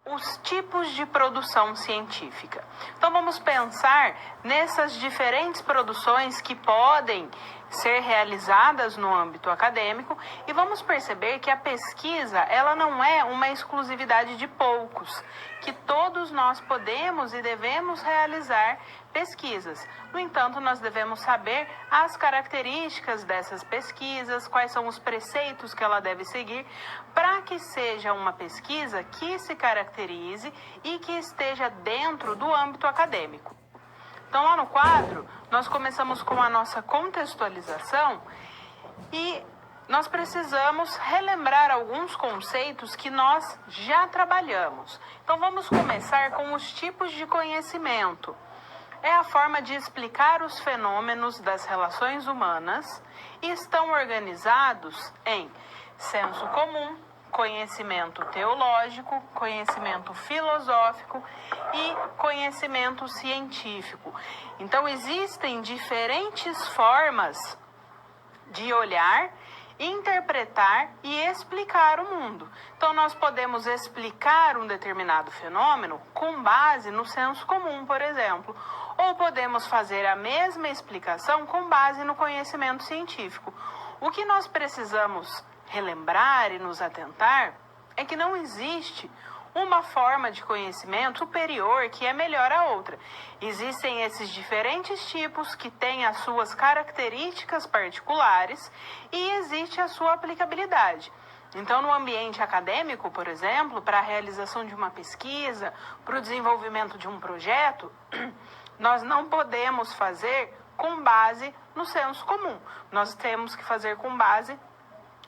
Os tipos de produção científica. Então vamos pensar nessas diferentes produções que podem ser realizadas no âmbito acadêmico e vamos perceber que a pesquisa ela não é uma exclusividade de poucos, que todos nós podemos e devemos realizar pesquisas. No entanto, nós devemos saber as características dessas pesquisas, quais são os preceitos que ela deve seguir, para que seja uma pesquisa que se caracterize e que esteja dentro do âmbito acadêmico. Então, lá no quadro, nós começamos com a nossa contextualização e nós precisamos relembrar alguns conceitos que nós já trabalhamos. Então, vamos começar com os tipos de conhecimento. É a forma de explicar os fenômenos das relações humanas e estão organizados em senso comum, conhecimento teológico, conhecimento filosófico e conhecimento científico. Então, existem diferentes formas de olhar, interpretar e explicar o mundo. Então, nós podemos explicar um determinado fenômeno com base no senso comum, por exemplo, ou podemos fazer a mesma explicação com base no conhecimento científico. O que nós precisamos relembrar e nos atentar é que não existe uma forma de conhecimento superior que é melhor à outra. Existem esses diferentes tipos que têm as suas características particulares e existe a sua aplicabilidade. Então, no ambiente acadêmico, por exemplo, para a realização de uma pesquisa, para o desenvolvimento de um projeto, nós não podemos fazer com base no senso comum. Nós temos que fazer com base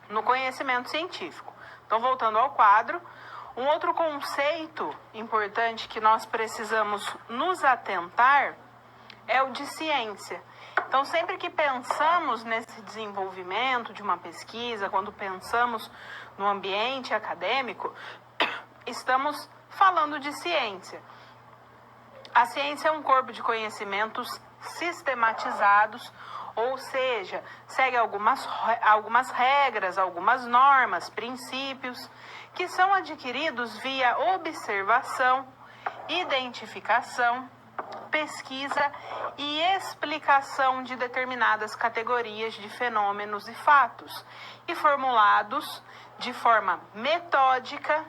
no conhecimento científico. Então, voltando ao quadro, um outro conceito importante que nós precisamos nos atentar é o de ciência. Então, sempre que pensamos nesse desenvolvimento de uma pesquisa, quando pensamos no ambiente acadêmico, estamos falando de ciência. A ciência é um corpo de conhecimentos sistematizados, ou seja, segue algumas regras, algumas normas, princípios, que são adquiridos via observação, identificação, pesquisa e explicação de determinadas categorias de fenômenos e fatos, e formulados de forma metódica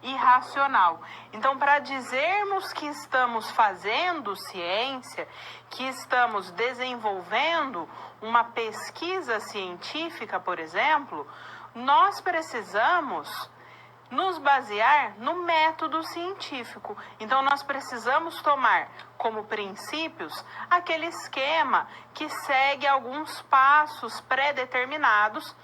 e racional. Então, para dizermos que estamos fazendo ciência, que estamos desenvolvendo uma pesquisa científica, por exemplo, nós precisamos nos basear no método científico. Então, nós precisamos tomar como princípios aquele esquema que segue alguns passos pré-determinados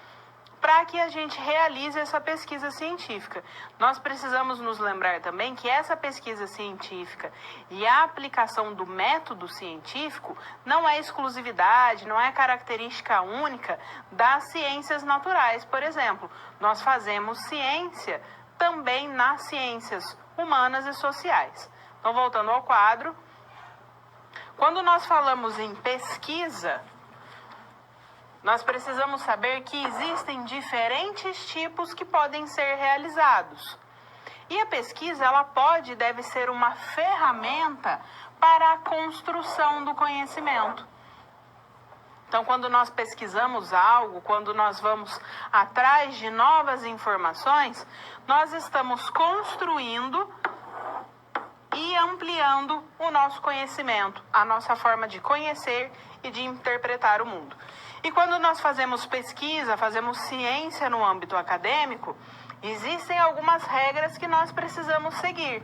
para que a gente realize essa pesquisa científica. Nós precisamos nos lembrar também que essa pesquisa científica e a aplicação do método científico não é exclusividade, não é característica única das ciências naturais. Por exemplo, nós fazemos ciência também nas ciências humanas e sociais. Então, voltando ao quadro, quando nós falamos em pesquisa, nós precisamos saber que existem diferentes tipos que podem ser realizados. E a pesquisa, ela pode e deve ser uma ferramenta para a construção do conhecimento. Então, quando nós pesquisamos algo, quando nós vamos atrás de novas informações, nós estamos construindo e ampliando o nosso conhecimento, a nossa forma de conhecer e de interpretar o mundo. E quando nós fazemos pesquisa, fazemos ciência no âmbito acadêmico, existem algumas regras que nós precisamos seguir.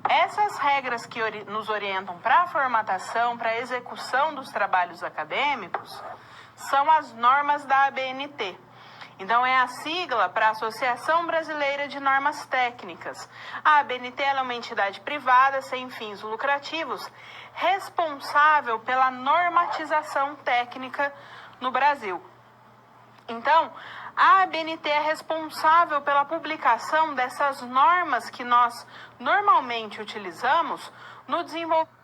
Essas regras que nos orientam para a formatação, para a execução dos trabalhos acadêmicos, são as normas da ABNT. Então, é a sigla para a Associação Brasileira de Normas Técnicas. A ABNT é uma entidade privada sem fins lucrativos, responsável pela normatização técnica no Brasil. Então, a ABNT é responsável pela publicação dessas normas que nós normalmente utilizamos no desenvolvimento.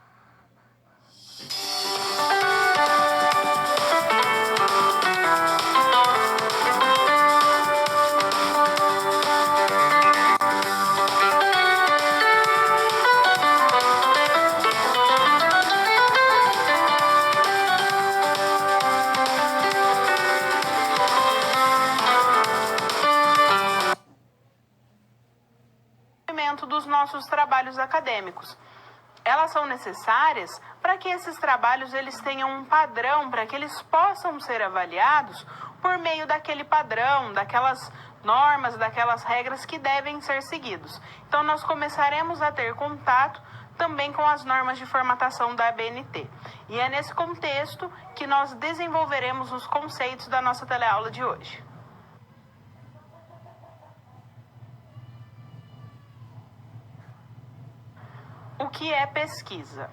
desenvolvimento dos nossos trabalhos acadêmicos. Elas são necessárias para que esses trabalhos eles tenham um padrão, para que eles possam ser avaliados por meio daquele padrão, daquelas normas, daquelas regras que devem ser seguidos. Então, nós começaremos a ter contato também com as normas de formatação da ABNT. E é nesse contexto que nós desenvolveremos os conceitos da nossa teleaula de hoje. O que é pesquisa?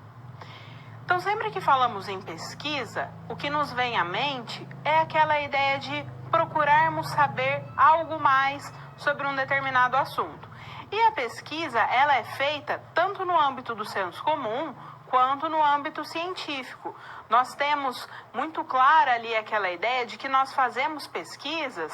Então, sempre que falamos em pesquisa, o que nos vem à mente é aquela ideia de procurarmos saber algo mais sobre um determinado assunto. E a pesquisa, ela é feita tanto no âmbito do senso comum, quanto no âmbito científico. Nós temos muito clara ali aquela ideia de que nós fazemos pesquisas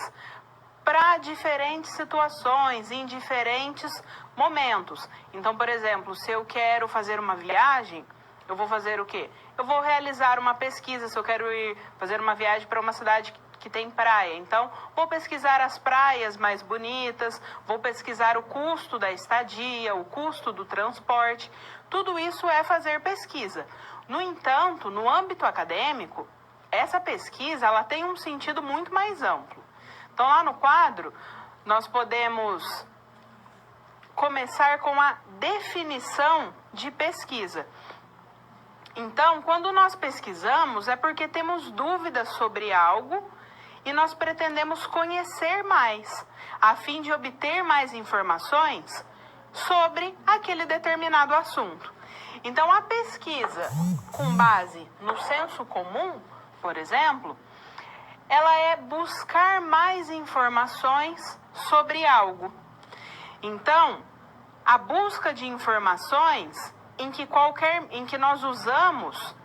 para diferentes situações, em diferentes momentos. Então, por exemplo, se eu quero fazer uma viagem, eu vou fazer o quê? Eu vou realizar uma pesquisa se eu quero ir fazer uma viagem para uma cidade que tem praia. Então, vou pesquisar as praias mais bonitas, vou pesquisar o custo da estadia, o custo do transporte. Tudo isso é fazer pesquisa. No entanto, no âmbito acadêmico, essa pesquisa ela tem um sentido muito mais amplo. Então, lá no quadro, nós podemos começar com a definição de pesquisa. Então, quando nós pesquisamos, é porque temos dúvidas sobre algo e nós pretendemos conhecer mais, a fim de obter mais informações sobre aquele determinado assunto. Então, a pesquisa com base no senso comum, por exemplo, ela é buscar mais informações sobre algo. Então, a busca de informações em que nós usamos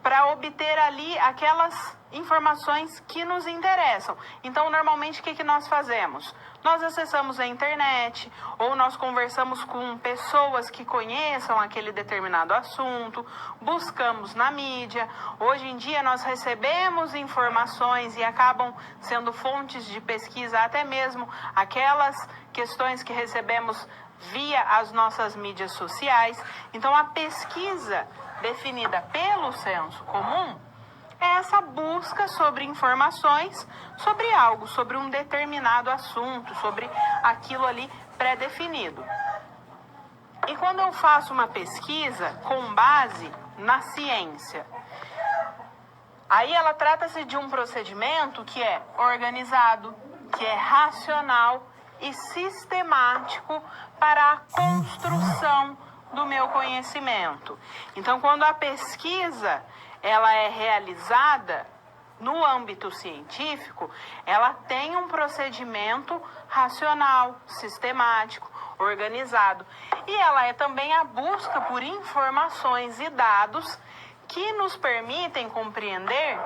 para obter ali aquelas informações que nos interessam. Então, normalmente, o que nós fazemos? Nós acessamos a internet, ou nós conversamos com pessoas que conheçam aquele determinado assunto, buscamos na mídia. Hoje em dia, nós recebemos informações e acabam sendo fontes de pesquisa, até mesmo aquelas questões que recebemos via as nossas mídias sociais. Então, a pesquisa definida pelo senso comum é essa busca sobre informações sobre algo, sobre um determinado assunto, sobre aquilo ali pré-definido. E quando eu faço uma pesquisa com base na ciência, aí ela trata-se de um procedimento que é organizado, que é racional e sistemático para a construção do meu conhecimento. Então, quando a pesquisa ela é realizada no âmbito científico, ela tem um procedimento racional, sistemático, organizado. E ela é também a busca por informações e dados que nos permitem compreender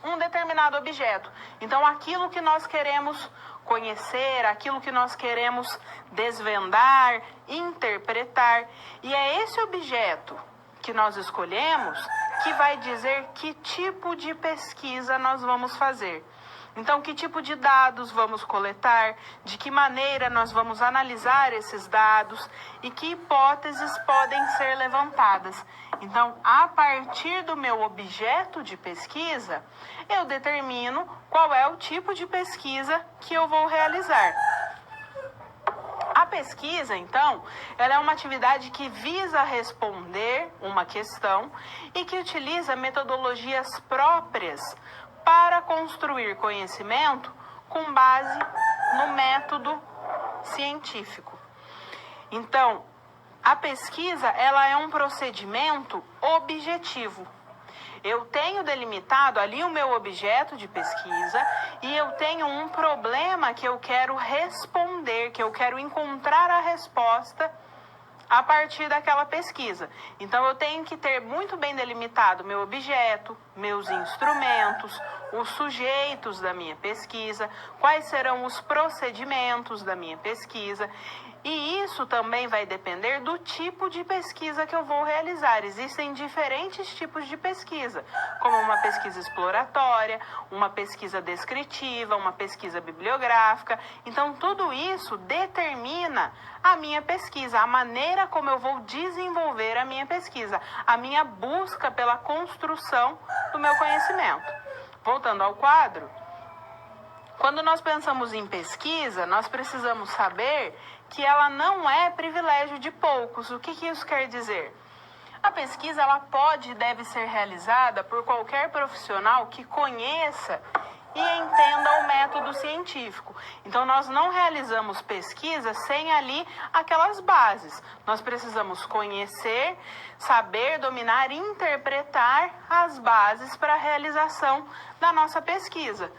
um determinado objeto. Então, aquilo que nós queremos conhecer, aquilo que nós queremos desvendar, interpretar. E é esse objeto que nós escolhemos que vai dizer que tipo de pesquisa nós vamos fazer. Então, que tipo de dados vamos coletar, de que maneira nós vamos analisar esses dados e que hipóteses podem ser levantadas. Então, a partir do meu objeto de pesquisa, eu determino qual é o tipo de pesquisa que eu vou realizar. A pesquisa, então, ela é uma atividade que visa responder uma questão e que utiliza metodologias próprias para construir conhecimento com base no método científico. Então, a pesquisa, ela é um procedimento objetivo. Eu tenho delimitado ali o meu objeto de pesquisa e eu tenho um problema que eu quero responder, que eu quero encontrar a resposta a partir daquela pesquisa. Então, eu tenho que ter muito bem delimitado meu objeto, meus instrumentos, os sujeitos da minha pesquisa, quais serão os procedimentos da minha pesquisa. E isso também vai depender do tipo de pesquisa que eu vou realizar. Existem diferentes tipos de pesquisa, como uma pesquisa exploratória, uma pesquisa descritiva, uma pesquisa bibliográfica. Então, tudo isso determina a minha pesquisa, a maneira como eu vou desenvolver a minha pesquisa, a minha busca pela construção do meu conhecimento. Voltando ao quadro, quando nós pensamos em pesquisa, nós precisamos saber que ela não é privilégio de poucos. O que isso quer dizer? A pesquisa ela pode e deve ser realizada por qualquer profissional que conheça e entenda o método científico. Então, nós não realizamos pesquisa sem ali aquelas bases. Nós precisamos conhecer, saber, dominar e interpretar as bases para a realização da nossa pesquisa.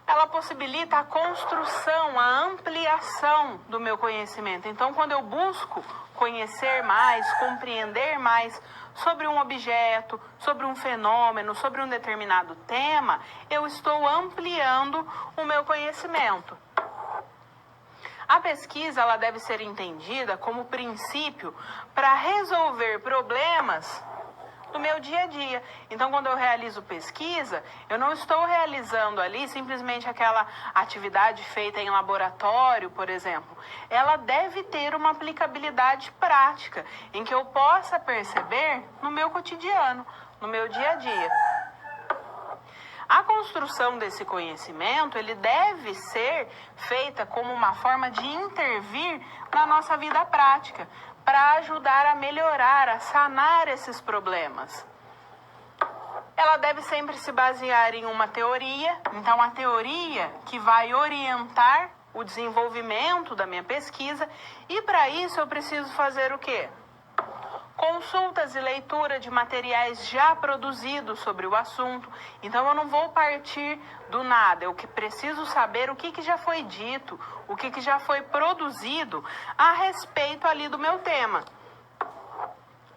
Ela possibilita a construção, a ampliação do meu conhecimento. Então, quando eu busco conhecer mais, compreender mais sobre um objeto, sobre um fenômeno, sobre um determinado tema, eu estou ampliando o meu conhecimento. A pesquisa ela deve ser entendida como princípio para resolver problemas do meu dia a dia. Então, quando eu realizo pesquisa, eu não estou realizando ali simplesmente aquela atividade feita em laboratório, por exemplo. Ela deve ter uma aplicabilidade prática, em que eu possa perceber no meu cotidiano, no meu dia a dia. A construção desse conhecimento, ele deve ser feita como uma forma de intervir na nossa vida prática, para ajudar a melhorar, a sanar esses problemas. Ela deve sempre se basear em uma teoria, então a teoria que vai orientar o desenvolvimento da minha pesquisa, e para isso eu preciso fazer o quê? Consultas e leitura de materiais já produzidos sobre o assunto. Então eu não vou partir do nada, eu preciso saber o que já foi dito, o que já foi produzido a respeito ali do meu tema.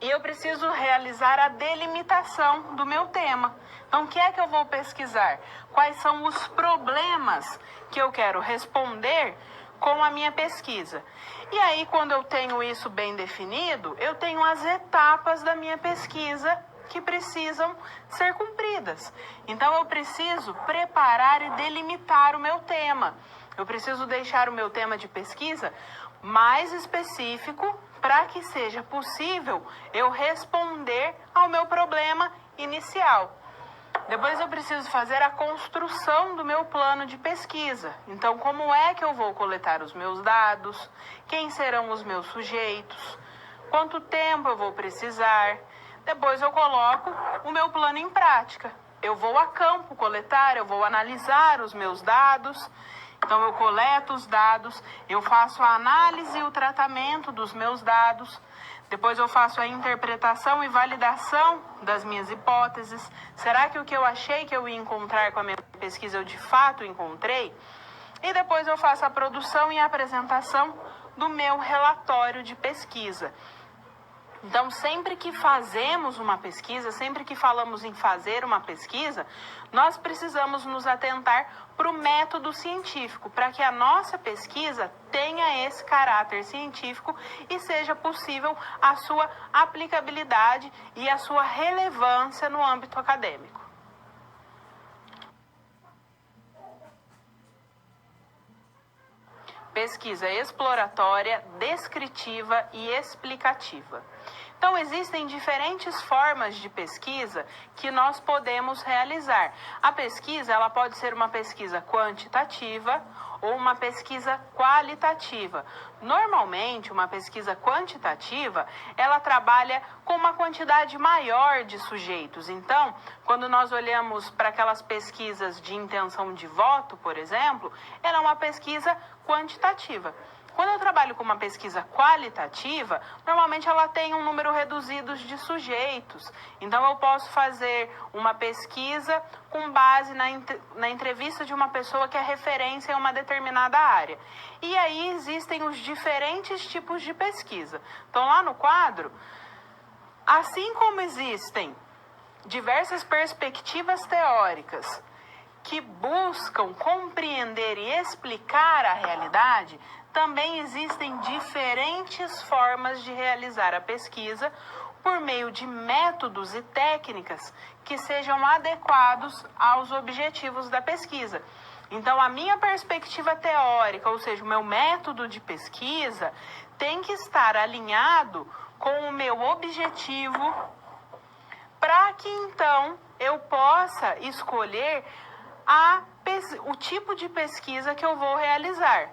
E eu preciso realizar a delimitação do meu tema. Então, o que é que eu vou pesquisar? Quais são os problemas que eu quero responder com a minha pesquisa? E aí, quando eu tenho isso bem definido, eu tenho as etapas da minha pesquisa que precisam ser cumpridas. Então, eu preciso preparar e delimitar o meu tema. Eu preciso deixar o meu tema de pesquisa mais específico para que seja possível eu responder ao meu problema inicial. Depois eu preciso fazer a construção do meu plano de pesquisa. Então, como é que eu vou coletar os meus dados? Quem serão os meus sujeitos? Quanto tempo eu vou precisar? Depois eu coloco o meu plano em prática. Eu vou a campo coletar, eu vou analisar os meus dados. Então, eu coleto os dados, eu faço a análise e o tratamento dos meus dados. Depois eu faço a interpretação e validação das minhas hipóteses. Será que o que eu achei que eu ia encontrar com a minha pesquisa eu de fato encontrei? E depois eu faço a produção e a apresentação do meu relatório de pesquisa. Então, sempre que fazemos uma pesquisa, sempre que falamos em fazer uma pesquisa, nós precisamos nos atentar para o método científico, para que a nossa pesquisa tenha esse caráter científico e seja possível a sua aplicabilidade e a sua relevância no âmbito acadêmico. Pesquisa exploratória, descritiva e explicativa. Então, existem diferentes formas de pesquisa que nós podemos realizar. A pesquisa, ela pode ser uma pesquisa quantitativa ou uma pesquisa qualitativa. Normalmente, uma pesquisa quantitativa, ela trabalha com uma quantidade maior de sujeitos. Então, quando nós olhamos para aquelas pesquisas de intenção de voto, por exemplo, ela é uma pesquisa quantitativa. Quando eu trabalho com uma pesquisa qualitativa, normalmente ela tem um número reduzido de sujeitos. Então, eu posso fazer uma pesquisa com base na entrevista de uma pessoa que é referência em uma determinada área. E aí existem os diferentes tipos de pesquisa. Então, lá no quadro, assim como existem diversas perspectivas teóricas que buscam compreender e explicar a realidade, também existem diferentes formas de realizar a pesquisa por meio de métodos e técnicas que sejam adequados aos objetivos da pesquisa. Então, a minha perspectiva teórica, ou seja, o meu método de pesquisa, tem que estar alinhado com o meu objetivo para que, então, eu possa escolher o tipo de pesquisa que eu vou realizar.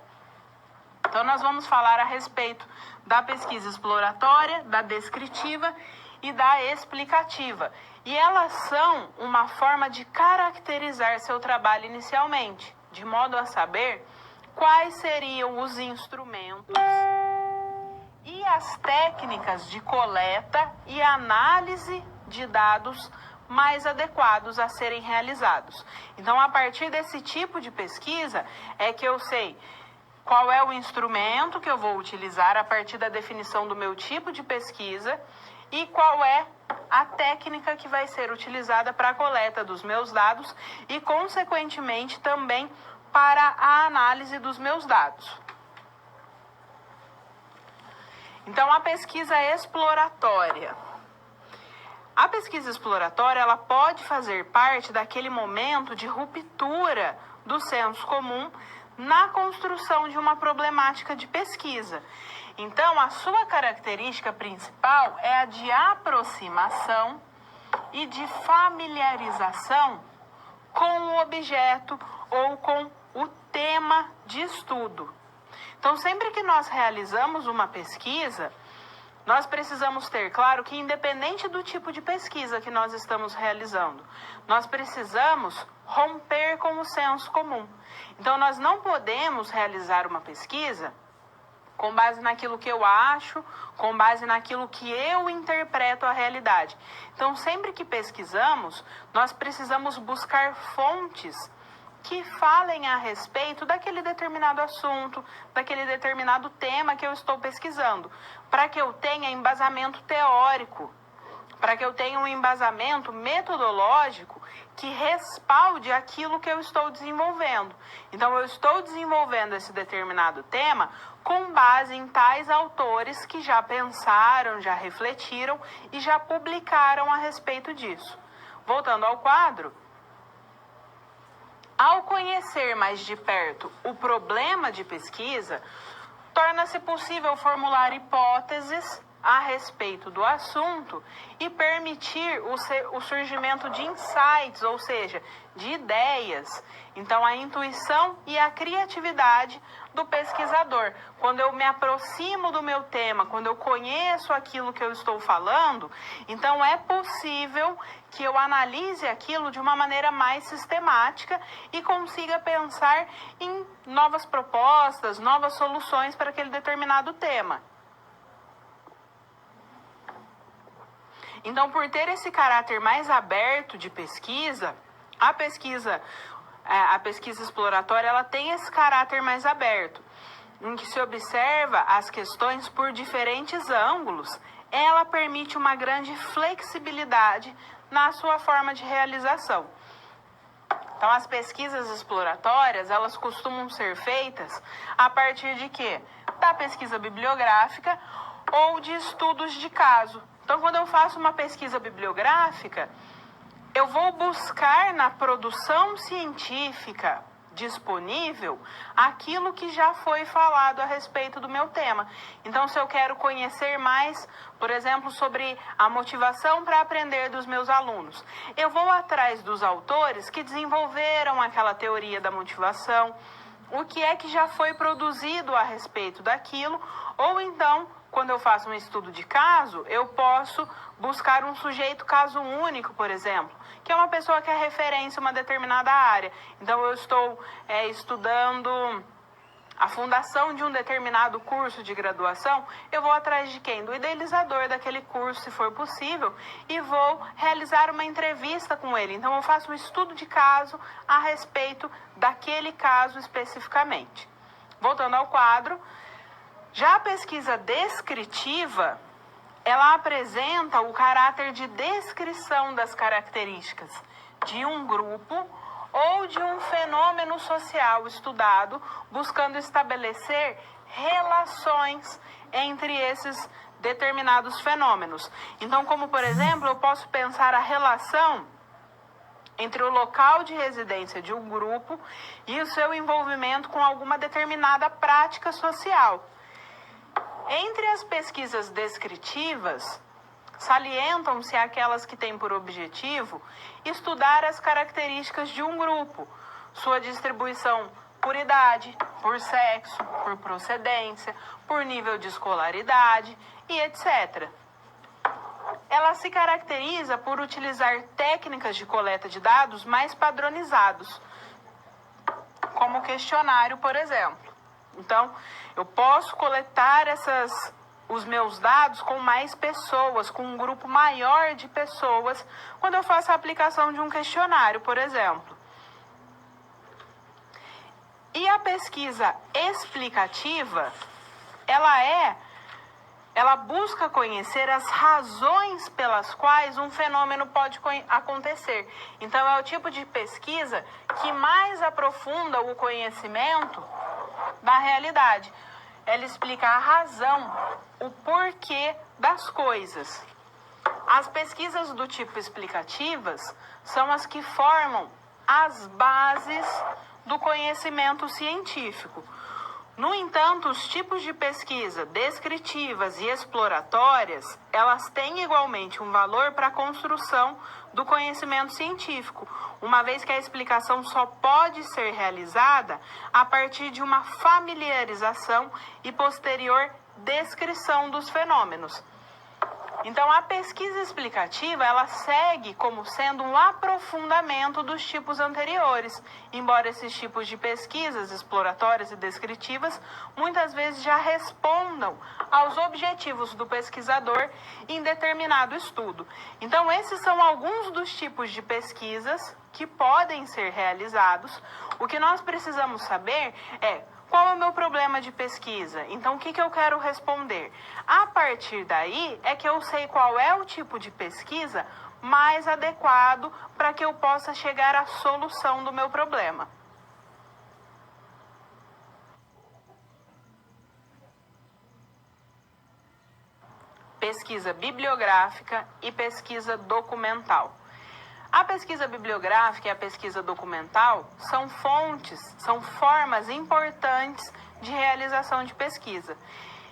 Então, nós vamos falar a respeito da pesquisa exploratória, da descritiva e da explicativa. E elas são uma forma de caracterizar seu trabalho inicialmente, de modo a saber quais seriam os instrumentos e as técnicas de coleta e análise de dados mais adequados a serem realizados. Então, a partir desse tipo de pesquisa, é que eu sei qual é o instrumento que eu vou utilizar a partir da definição do meu tipo de pesquisa e qual é a técnica que vai ser utilizada para a coleta dos meus dados e, consequentemente, também para a análise dos meus dados. Então, a pesquisa exploratória. A pesquisa exploratória, ela pode fazer parte daquele momento de ruptura do senso comum na construção de uma problemática de pesquisa. Então, a sua característica principal é a de aproximação e de familiarização com o objeto ou com o tema de estudo. Então, sempre que nós realizamos uma pesquisa, nós precisamos ter claro que, independente do tipo de pesquisa que nós estamos realizando, nós precisamos romper com o senso comum. Então, nós não podemos realizar uma pesquisa com base naquilo que eu acho, com base naquilo que eu interpreto a realidade. Então, sempre que pesquisamos, nós precisamos buscar fontes que falem a respeito daquele determinado assunto, daquele determinado tema que eu estou pesquisando, para que eu tenha embasamento teórico, para que eu tenha um embasamento metodológico que respalde aquilo que eu estou desenvolvendo. Então, eu estou desenvolvendo esse determinado tema com base em tais autores que já pensaram, já refletiram e já publicaram a respeito disso. Voltando ao quadro, ao conhecer mais de perto o problema de pesquisa, torna-se possível formular hipóteses a respeito do assunto e permitir o surgimento de insights, ou seja, de ideias. Então, a intuição e a criatividade do pesquisador. Quando eu me aproximo do meu tema, quando eu conheço aquilo que eu estou falando, então é possível que eu analise aquilo de uma maneira mais sistemática e consiga pensar em novas propostas, novas soluções para aquele determinado tema. Então, por ter esse caráter mais aberto de pesquisa, a pesquisa exploratória, ela tem esse caráter mais aberto, em que se observa as questões por diferentes ângulos. Ela permite uma grande flexibilidade na sua forma de realização. Então, as pesquisas exploratórias, elas costumam ser feitas a partir de quê? Da pesquisa bibliográfica ou de estudos de caso. Então, quando eu faço uma pesquisa bibliográfica, eu vou buscar na produção científica disponível aquilo que já foi falado a respeito do meu tema. Então, se eu quero conhecer mais, por exemplo, sobre a motivação para aprender dos meus alunos, eu vou atrás dos autores que desenvolveram aquela teoria da motivação, o que é que já foi produzido a respeito daquilo, ou então, quando eu faço um estudo de caso, eu posso buscar um sujeito caso único, por exemplo, que é uma pessoa que é referência em uma determinada área. Então, eu estou estudando a fundação de um determinado curso de graduação, eu vou atrás de quem? Do idealizador daquele curso, se for possível, e vou realizar uma entrevista com ele. Então, eu faço um estudo de caso a respeito daquele caso especificamente. Voltando ao quadro, já a pesquisa descritiva, ela apresenta o caráter de descrição das características de um grupo ou de um fenômeno social estudado, buscando estabelecer relações entre esses determinados fenômenos. Então, como por exemplo, eu posso pensar a relação entre o local de residência de um grupo e o seu envolvimento com alguma determinada prática social. Entre as pesquisas descritivas, salientam-se aquelas que têm por objetivo estudar as características de um grupo, sua distribuição por idade, por sexo, por procedência, por nível de escolaridade e etc. Ela se caracteriza por utilizar técnicas de coleta de dados mais padronizados, como o questionário, por exemplo. Então, eu posso coletar os meus dados com mais pessoas, com um grupo maior de pessoas, quando eu faço a aplicação de um questionário, por exemplo. E a pesquisa explicativa, ela busca conhecer as razões pelas quais um fenômeno pode acontecer. Então, é o tipo de pesquisa que mais aprofunda o conhecimento da realidade. Ela explica a razão, o porquê das coisas. As pesquisas do tipo explicativas são as que formam as bases do conhecimento científico. No entanto, os tipos de pesquisa descritivas e exploratórias, elas têm igualmente um valor para a construção do conhecimento científico, uma vez que a explicação só pode ser realizada a partir de uma familiarização e posterior descrição dos fenômenos. Então, a pesquisa explicativa, ela segue como sendo um aprofundamento dos tipos anteriores, embora esses tipos de pesquisas exploratórias e descritivas muitas vezes já respondam aos objetivos do pesquisador em determinado estudo. Então, esses são alguns dos tipos de pesquisas que podem ser realizados. O que nós precisamos saber é: qual é o meu problema de pesquisa? Então, o que eu quero responder? A partir daí é que eu sei qual é o tipo de pesquisa mais adequado para que eu possa chegar à solução do meu problema. Pesquisa bibliográfica e pesquisa documental. A pesquisa bibliográfica e a pesquisa documental são fontes, são formas importantes de realização de pesquisa.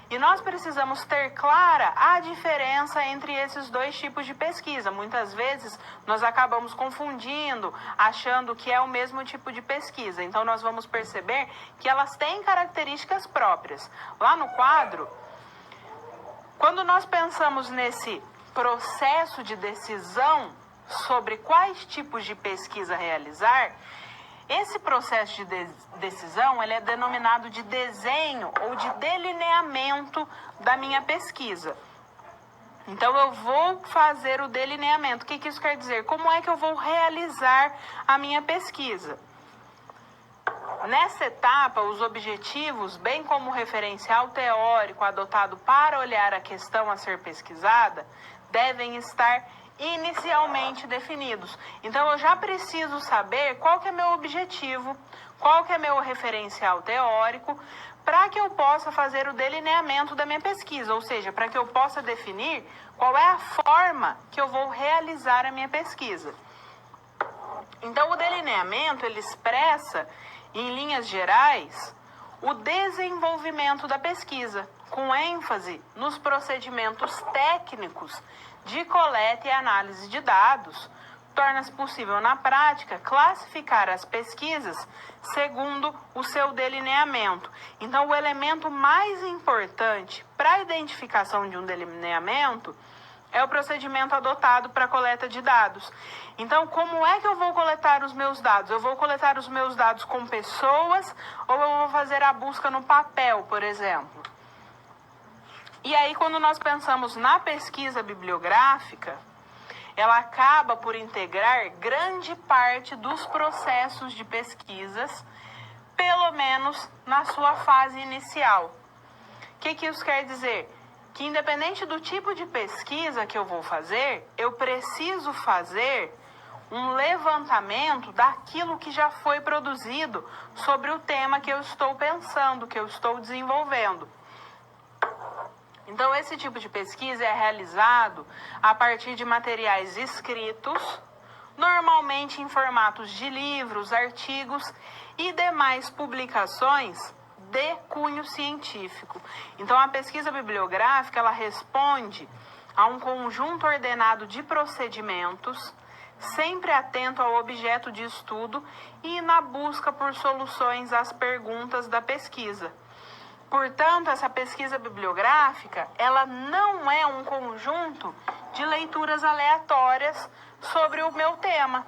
E nós precisamos ter clara a diferença entre esses dois tipos de pesquisa. Muitas vezes nós acabamos confundindo, achando que é o mesmo tipo de pesquisa. Então nós vamos perceber que elas têm características próprias. Lá no quadro, quando nós pensamos nesse processo de decisão sobre quais tipos de pesquisa realizar, esse processo de decisão ele é denominado de desenho ou de delineamento da minha pesquisa. Então, eu vou fazer o delineamento. O que isso quer dizer? Como é que eu vou realizar a minha pesquisa? Nessa etapa, os objetivos, bem como o referencial teórico adotado para olhar a questão a ser pesquisada, devem estar inicialmente definidos. Então, eu já preciso saber qual que é meu objetivo, qual que é meu referencial teórico, para que eu possa fazer o delineamento da minha pesquisa, ou seja, para que eu possa definir qual é a forma que eu vou realizar a minha pesquisa. Então, o delineamento, ele expressa, em linhas gerais, o desenvolvimento da pesquisa, com ênfase nos procedimentos técnicos de coleta e análise de dados. Torna-se possível, na prática, classificar as pesquisas segundo o seu delineamento. Então, o elemento mais importante para a identificação de um delineamento é o procedimento adotado para a coleta de dados. Então, como é que eu vou coletar os meus dados? Eu vou coletar os meus dados com pessoas ou eu vou fazer a busca no papel, por exemplo? E aí, quando nós pensamos na pesquisa bibliográfica, ela acaba por integrar grande parte dos processos de pesquisas, pelo menos na sua fase inicial. O que isso quer dizer? que independente do tipo de pesquisa que eu vou fazer, eu preciso fazer um levantamento daquilo que já foi produzido sobre o tema que eu estou pensando, que eu estou desenvolvendo. Então, esse tipo de pesquisa é realizado a partir de materiais escritos, normalmente em formatos de livros, artigos e demais publicações de cunho científico. Então, a pesquisa bibliográfica, ela responde a um conjunto ordenado de procedimentos, sempre atento ao objeto de estudo e na busca por soluções às perguntas da pesquisa. Portanto, essa pesquisa bibliográfica, ela não é um conjunto de leituras aleatórias sobre o meu tema.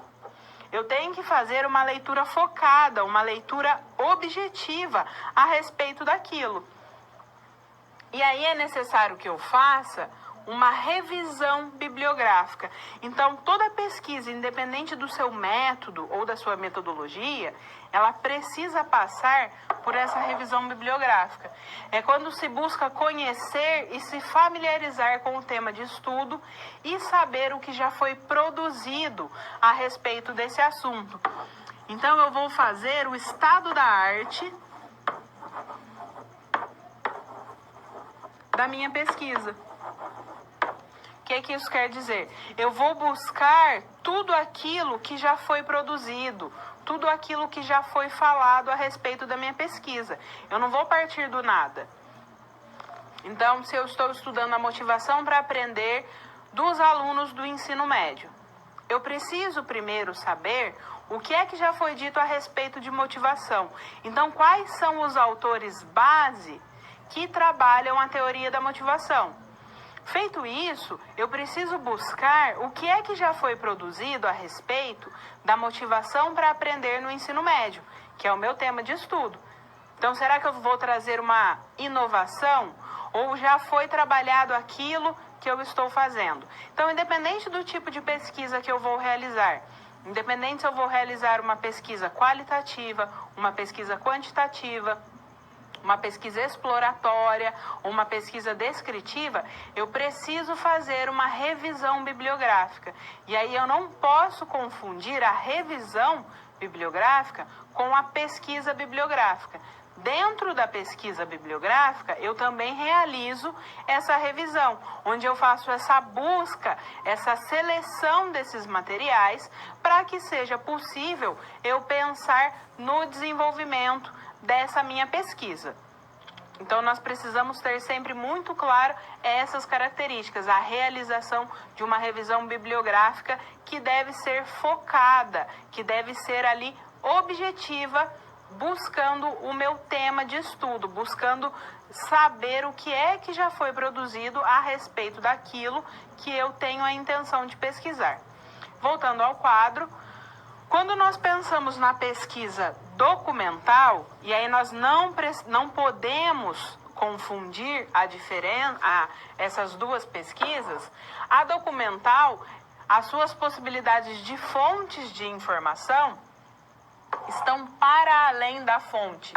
Eu tenho que fazer uma leitura focada, uma leitura objetiva a respeito daquilo. E aí é necessário que eu faça uma revisão bibliográfica. Então, toda pesquisa, independente do seu método ou da sua metodologia, ela precisa passar por essa revisão bibliográfica. É quando se busca conhecer e se familiarizar com o tema de estudo e saber o que já foi produzido a respeito desse assunto. Então, eu vou fazer o estado da arte da minha pesquisa. O que isso quer dizer? Eu vou buscar tudo aquilo que já foi produzido, tudo aquilo que já foi falado a respeito da minha pesquisa. Eu não vou partir do nada. Então, se eu estou estudando a motivação para aprender dos alunos do ensino médio, eu preciso primeiro saber o que é que já foi dito a respeito de motivação. Então, quais são os autores base que trabalham a teoria da motivação? Feito isso, eu preciso buscar o que é que já foi produzido a respeito da motivação para aprender no ensino médio, que é o meu tema de estudo. Então, será que eu vou trazer uma inovação ou já foi trabalhado aquilo que eu estou fazendo? Então, independente do tipo de pesquisa que eu vou realizar, independente se eu vou realizar uma pesquisa qualitativa, uma pesquisa quantitativa, uma pesquisa exploratória, uma pesquisa descritiva, eu preciso fazer uma revisão bibliográfica. E aí eu não posso confundir a revisão bibliográfica com a pesquisa bibliográfica. Dentro da pesquisa bibliográfica, eu também realizo essa revisão, onde eu faço essa busca, essa seleção desses materiais, para que seja possível eu pensar no desenvolvimento dessa minha pesquisa. Então, nós precisamos ter sempre muito claro essas características, a realização de uma revisão bibliográfica que deve ser focada, que deve ser ali objetiva, buscando o meu tema de estudo, buscando saber o que é que já foi produzido a respeito daquilo que eu tenho a intenção de pesquisar. Voltando ao quadro, quando nós pensamos na pesquisa documental, e aí nós não podemos confundir essas duas pesquisas, a documental, as suas possibilidades de fontes de informação estão para além da fonte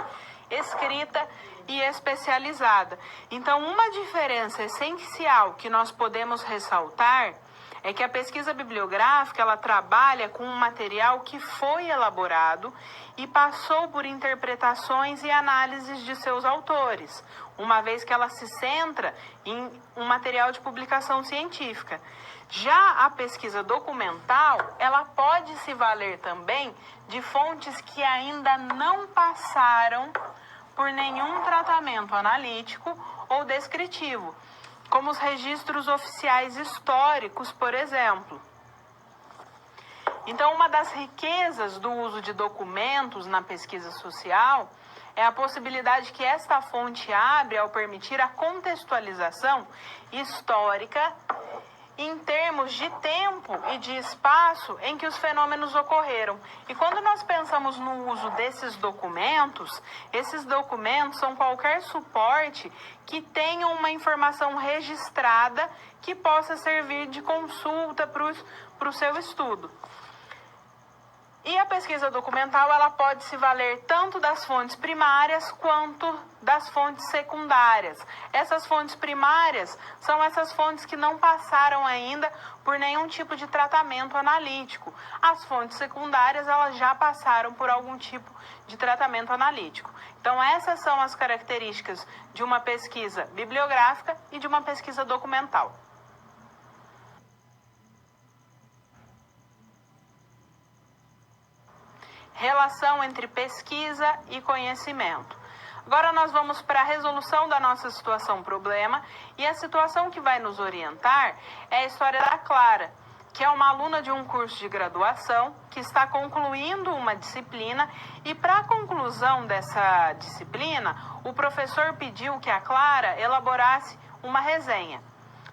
escrita e especializada. Então, uma diferença essencial que nós podemos ressaltar é que a pesquisa bibliográfica, ela trabalha com um material que foi elaborado e passou por interpretações e análises de seus autores, uma vez que ela se centra em um material de publicação científica. Já a pesquisa documental, ela pode se valer também de fontes que ainda não passaram por nenhum tratamento analítico ou descritivo, como os registros oficiais históricos, por exemplo. Então, uma das riquezas do uso de documentos na pesquisa social é a possibilidade que esta fonte abre ao permitir a contextualização histórica em termos de tempo e de espaço em que os fenômenos ocorreram. E quando nós pensamos no uso desses documentos, esses documentos são qualquer suporte que tenha uma informação registrada que possa servir de consulta para o seu estudo. E a pesquisa documental, ela pode se valer tanto das fontes primárias quanto das fontes secundárias. Essas fontes primárias são essas fontes que não passaram ainda por nenhum tipo de tratamento analítico. As fontes secundárias, elas já passaram por algum tipo de tratamento analítico. Então, essas são as características de uma pesquisa bibliográfica e de uma pesquisa documental. Relação entre pesquisa e conhecimento. Agora nós vamos para a resolução da nossa situação-problema, e a situação que vai nos orientar é a história da Clara, que é uma aluna de um curso de graduação que está concluindo uma disciplina, e para a conclusão dessa disciplina, o professor pediu que a Clara elaborasse uma resenha.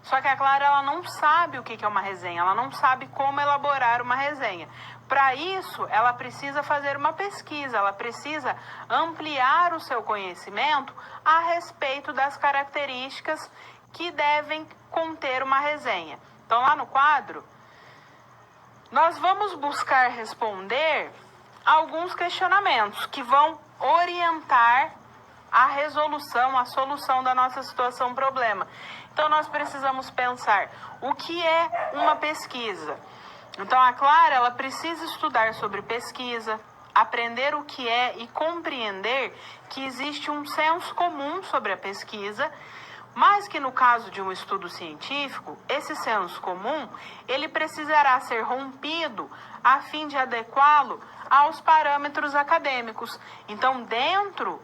Só que a Clara, ela não sabe o que é uma resenha, ela não sabe como elaborar uma resenha. Para isso, ela precisa fazer uma pesquisa, ela precisa ampliar o seu conhecimento a respeito das características que devem conter uma resenha. Então, lá no quadro, nós vamos buscar responder alguns questionamentos que vão orientar a resolução, a solução da nossa situação-problema. Então, nós precisamos pensar o que é uma pesquisa. Então, a Clara, ela precisa estudar sobre pesquisa, aprender o que é e compreender que existe um senso comum sobre a pesquisa, mas que no caso de um estudo científico, esse senso comum, ele precisará ser rompido a fim de adequá-lo aos parâmetros acadêmicos. Então, dentro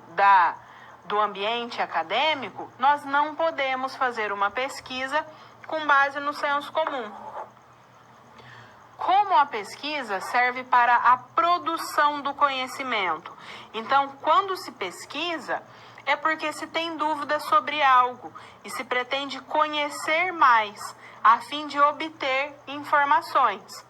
do ambiente acadêmico, nós não podemos fazer uma pesquisa com base no senso comum. Como a pesquisa serve para a produção do conhecimento. Então, quando se pesquisa, é porque se tem dúvida sobre algo e se pretende conhecer mais, a fim de obter informações.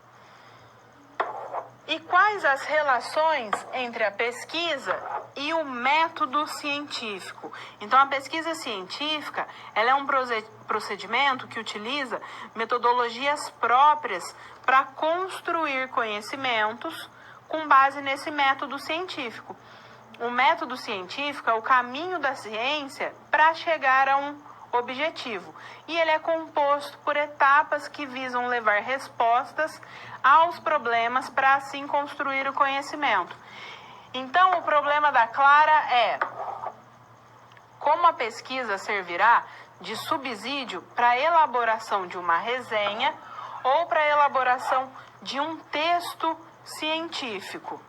E quais as relações entre a pesquisa e o método científico? Então, a pesquisa científica, ela é um procedimento que utiliza metodologias próprias para construir conhecimentos com base nesse método científico. O método científico é o caminho da ciência para chegar a um objetivo. E ele é composto por etapas que visam levar respostas aos problemas para assim construir o conhecimento. Então, o problema da Clara é como a pesquisa servirá de subsídio para a elaboração de uma resenha ou para a elaboração de um texto científico.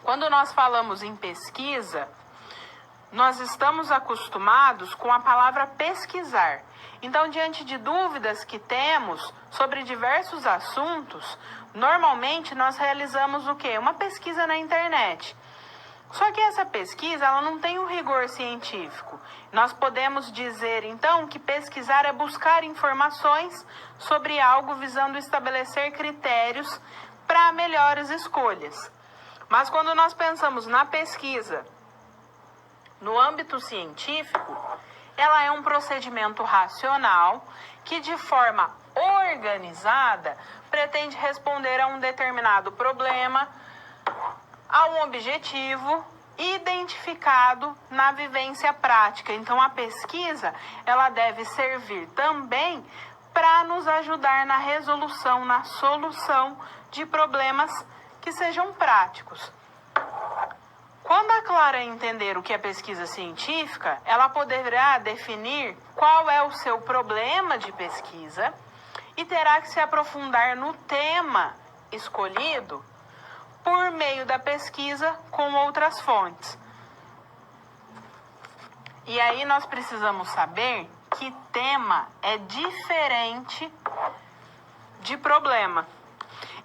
Quando nós falamos em pesquisa, nós estamos acostumados com a palavra pesquisar. Então, diante de dúvidas que temos sobre diversos assuntos, normalmente nós realizamos o quê? Uma pesquisa na internet. Só que essa pesquisa, ela não tem um rigor científico. Nós podemos dizer, então, que pesquisar é buscar informações sobre algo visando estabelecer critérios para melhores escolhas. Mas quando nós pensamos na pesquisa no âmbito científico, ela é um procedimento racional que, de forma organizada, pretende responder a um determinado problema, a um objetivo identificado na vivência prática. Então, a pesquisa, ela deve servir também para nos ajudar na resolução, na solução de problemas que sejam práticos. Quando a Clara entender o que é pesquisa científica, ela poderá definir qual é o seu problema de pesquisa e terá que se aprofundar no tema escolhido por meio da pesquisa com outras fontes. E aí nós precisamos saber que tema é diferente de problema.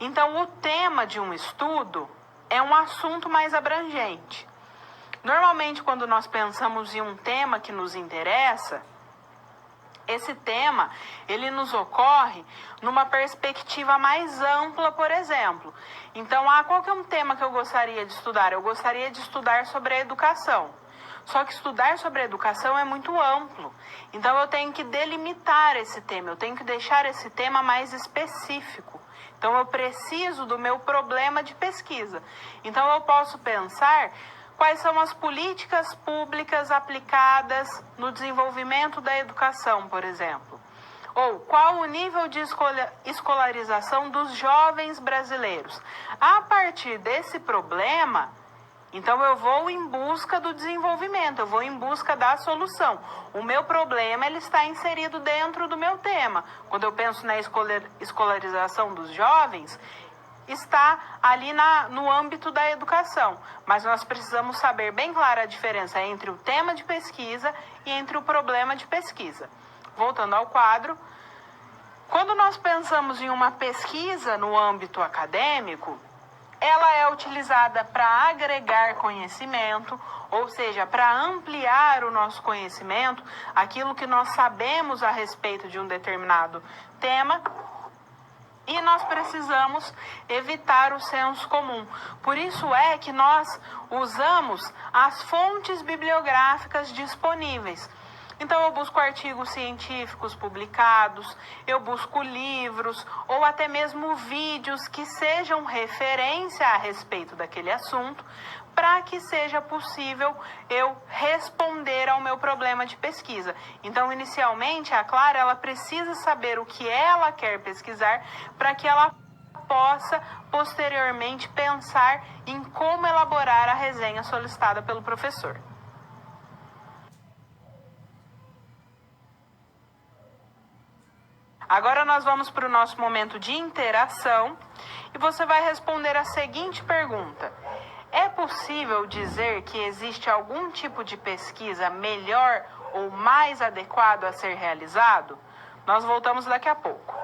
Então, o tema de um estudo é um assunto mais abrangente. Normalmente, quando nós pensamos em um tema que nos interessa, esse tema, ele nos ocorre numa perspectiva mais ampla, por exemplo. Então, qual que é um tema que eu gostaria de estudar? Eu gostaria de estudar sobre a educação. Só que estudar sobre a educação é muito amplo. Então, eu tenho que delimitar esse tema, eu tenho que deixar esse tema mais específico. Então, eu preciso do meu problema de pesquisa. Então, eu posso pensar quais são as políticas públicas aplicadas no desenvolvimento da educação, por exemplo. Ou qual o nível de escolarização dos jovens brasileiros. A partir desse problema, então eu vou em busca do desenvolvimento, eu vou em busca da solução. O meu problema ele está inserido dentro do meu tema. Quando eu penso na escolarização dos jovens, está ali no âmbito da educação. Mas nós precisamos saber bem clara a diferença entre o tema de pesquisa e entre o problema de pesquisa. Voltando ao quadro, quando nós pensamos em uma pesquisa no âmbito acadêmico, ela é utilizada para agregar conhecimento, ou seja, para ampliar o nosso conhecimento, aquilo que nós sabemos a respeito de um determinado tema, e nós precisamos evitar o senso comum. Por isso é que nós usamos as fontes bibliográficas disponíveis. Então, eu busco artigos científicos publicados, eu busco livros ou até mesmo vídeos que sejam referência a respeito daquele assunto, para que seja possível eu responder ao meu problema de pesquisa. Então, inicialmente, a Clara ela precisa saber o que ela quer pesquisar para que ela possa, posteriormente, pensar em como elaborar a resenha solicitada pelo professor. Agora nós vamos para o nosso momento de interação e você vai responder a seguinte pergunta: é possível dizer que existe algum tipo de pesquisa melhor ou mais adequado a ser realizado? Nós voltamos daqui a pouco.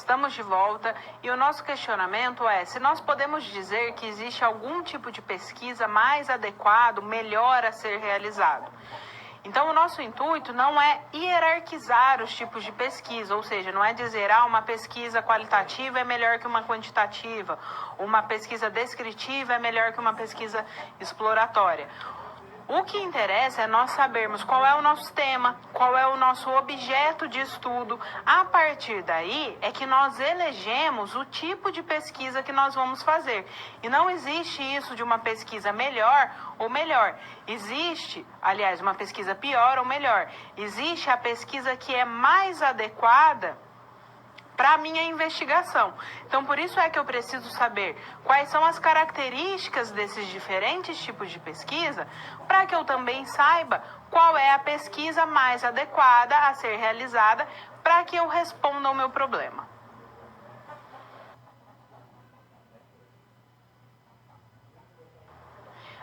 Estamos de volta e o nosso questionamento é se nós podemos dizer que existe algum tipo de pesquisa mais adequado, melhor a ser realizado. Então, o nosso intuito não é hierarquizar os tipos de pesquisa, ou seja, não é dizer, uma pesquisa qualitativa é melhor que uma quantitativa, uma pesquisa descritiva é melhor que uma pesquisa exploratória. O que interessa é nós sabermos qual é o nosso tema, qual é o nosso objeto de estudo. A partir daí é que nós elegemos o tipo de pesquisa que nós vamos fazer. E não existe isso de uma pesquisa melhor ou melhor. Existe, aliás, uma pesquisa pior ou melhor. Existe a pesquisa que é mais adequada para a minha investigação. Então, por isso é que eu preciso saber quais são as características desses diferentes tipos de pesquisa, para que eu também saiba qual é a pesquisa mais adequada a ser realizada para que eu responda ao meu problema.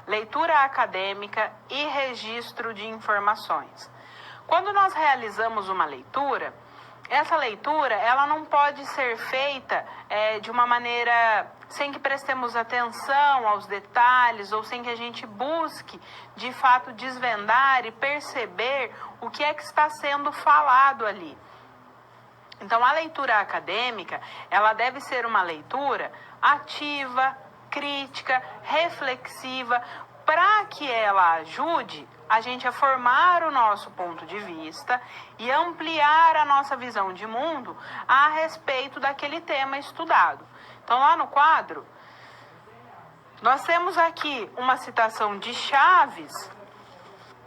Leitura acadêmica e registro de informações. Quando nós realizamos uma leitura, essa leitura ela não pode ser feita de uma maneira sem que prestemos atenção aos detalhes ou sem que a gente busque, de fato, desvendar e perceber o que é que está sendo falado ali. Então, a leitura acadêmica, ela deve ser uma leitura ativa, crítica, reflexiva, para que ela ajude a gente a formar o nosso ponto de vista e ampliar a nossa visão de mundo a respeito daquele tema estudado. Então, lá no quadro, nós temos aqui uma citação de Chaves,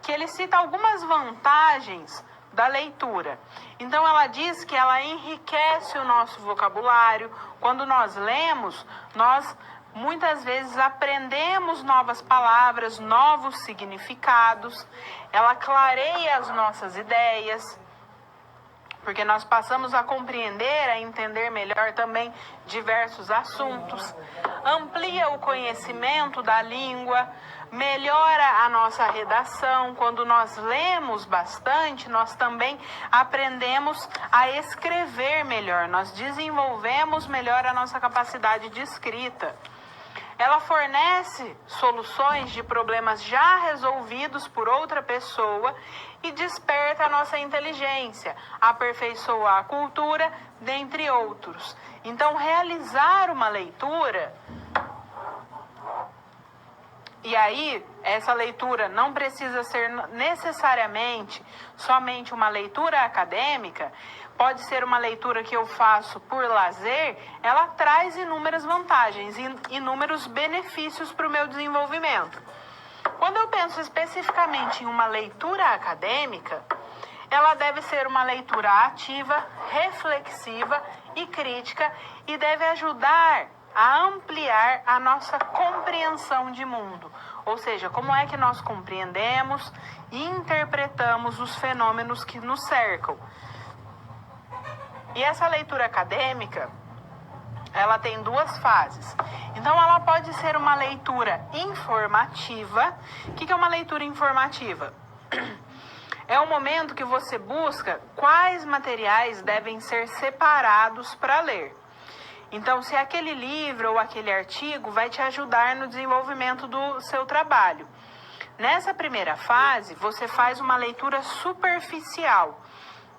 que ele cita algumas vantagens da leitura. Então, ela diz que ela enriquece o nosso vocabulário. Quando nós lemos, nós muitas vezes aprendemos novas palavras, novos significados. Ela clareia as nossas ideias, porque nós passamos a compreender, a entender melhor também diversos assuntos. Amplia o conhecimento da língua, melhora a nossa redação. Quando nós lemos bastante, nós também aprendemos a escrever melhor, nós desenvolvemos melhor a nossa capacidade de escrita. Ela fornece soluções de problemas já resolvidos por outra pessoa e desperta a nossa inteligência, aperfeiçoa a cultura, dentre outros. Então, realizar uma leitura, e aí, essa leitura não precisa ser necessariamente somente uma leitura acadêmica, pode ser uma leitura que eu faço por lazer, ela traz inúmeras vantagens e inúmeros benefícios para o meu desenvolvimento. Quando eu penso especificamente em uma leitura acadêmica, ela deve ser uma leitura ativa, reflexiva e crítica e deve ajudar a ampliar a nossa compreensão de mundo. Ou seja, como é que nós compreendemos e interpretamos os fenômenos que nos cercam. E essa leitura acadêmica, ela tem duas fases. Então, ela pode ser uma leitura informativa. O que é uma leitura informativa? É o momento que você busca quais materiais devem ser separados para ler. Então, se aquele livro ou aquele artigo vai te ajudar no desenvolvimento do seu trabalho. Nessa primeira fase, você faz uma leitura superficial.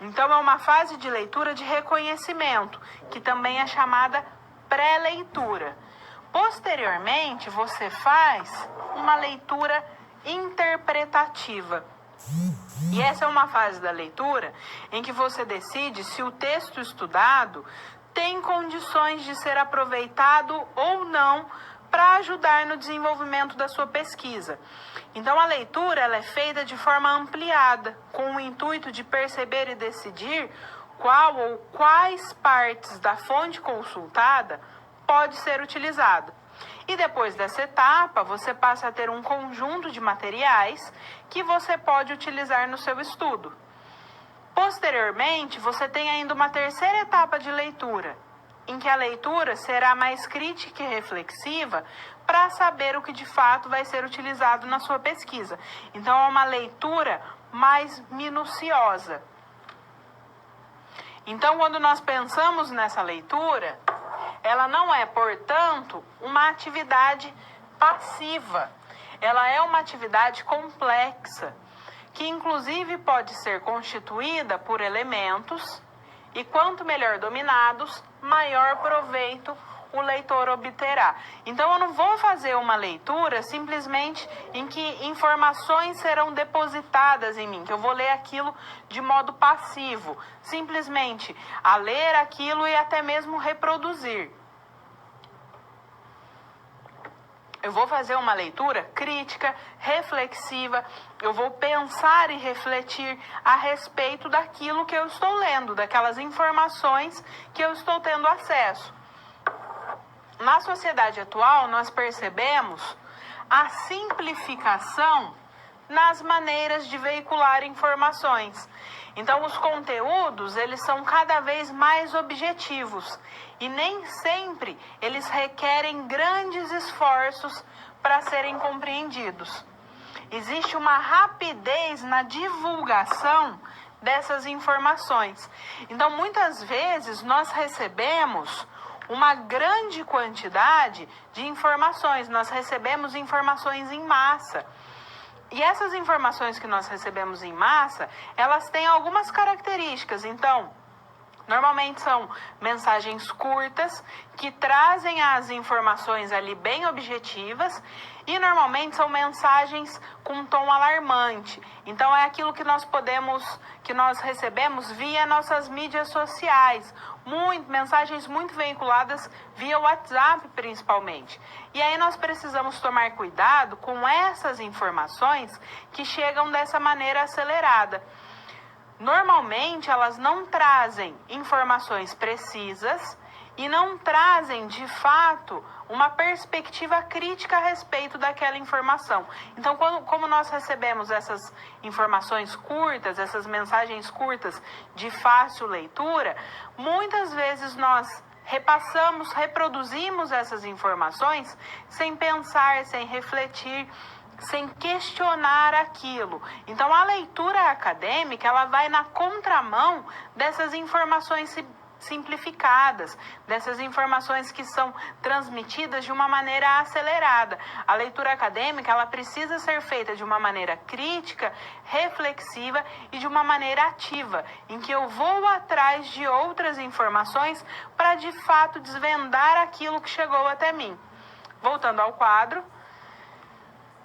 Então, é uma fase de leitura de reconhecimento, que também é chamada pré-leitura. Posteriormente, você faz uma leitura interpretativa. E essa é uma fase da leitura em que você decide se o texto estudado tem condições de ser aproveitado ou não para ajudar no desenvolvimento da sua pesquisa. Então, a leitura ela é feita de forma ampliada, com o intuito de perceber e decidir qual ou quais partes da fonte consultada pode ser utilizada. E depois dessa etapa, você passa a ter um conjunto de materiais que você pode utilizar no seu estudo. Posteriormente, você tem ainda uma terceira etapa de leitura, em que a leitura será mais crítica e reflexiva para saber o que de fato vai ser utilizado na sua pesquisa. Então, é uma leitura mais minuciosa. Então, quando nós pensamos nessa leitura, ela não é, portanto, uma atividade passiva. Ela é uma atividade complexa, que inclusive pode ser constituída por elementos, e quanto melhor dominados, maior proveito o leitor obterá. Então, eu não vou fazer uma leitura simplesmente em que informações serão depositadas em mim, que eu vou ler aquilo de modo passivo, simplesmente a ler aquilo e até mesmo reproduzir. Eu vou fazer uma leitura crítica, reflexiva, eu vou pensar e refletir a respeito daquilo que eu estou lendo, daquelas informações que eu estou tendo acesso. Na sociedade atual, nós percebemos a simplificação nas maneiras de veicular informações. Então, os conteúdos, eles são cada vez mais objetivos e nem sempre eles requerem grandes esforços para serem compreendidos. Existe uma rapidez na divulgação dessas informações. Então, muitas vezes, nós recebemos uma grande quantidade de informações, nós recebemos informações em massa. E essas informações que nós recebemos em massa, elas têm algumas características. Então, normalmente são mensagens curtas, que trazem as informações ali bem objetivas, e normalmente são mensagens com tom alarmante. Então, é aquilo que nós recebemos via nossas mídias sociais, mensagens muito veiculadas via WhatsApp principalmente. E aí nós precisamos tomar cuidado com essas informações que chegam dessa maneira acelerada. Normalmente elas não trazem informações precisas e não trazem, de fato, uma perspectiva crítica a respeito daquela informação. Então, como nós recebemos essas informações curtas, essas mensagens curtas de fácil leitura, muitas vezes nós reproduzimos essas informações sem pensar, sem refletir, sem questionar aquilo. Então, a leitura acadêmica, ela vai na contramão dessas informações simplificadas, dessas informações que são transmitidas de uma maneira acelerada. A leitura acadêmica, ela precisa ser feita de uma maneira crítica, reflexiva e de uma maneira ativa, em que eu vou atrás de outras informações para, de fato, desvendar aquilo que chegou até mim. Voltando ao quadro,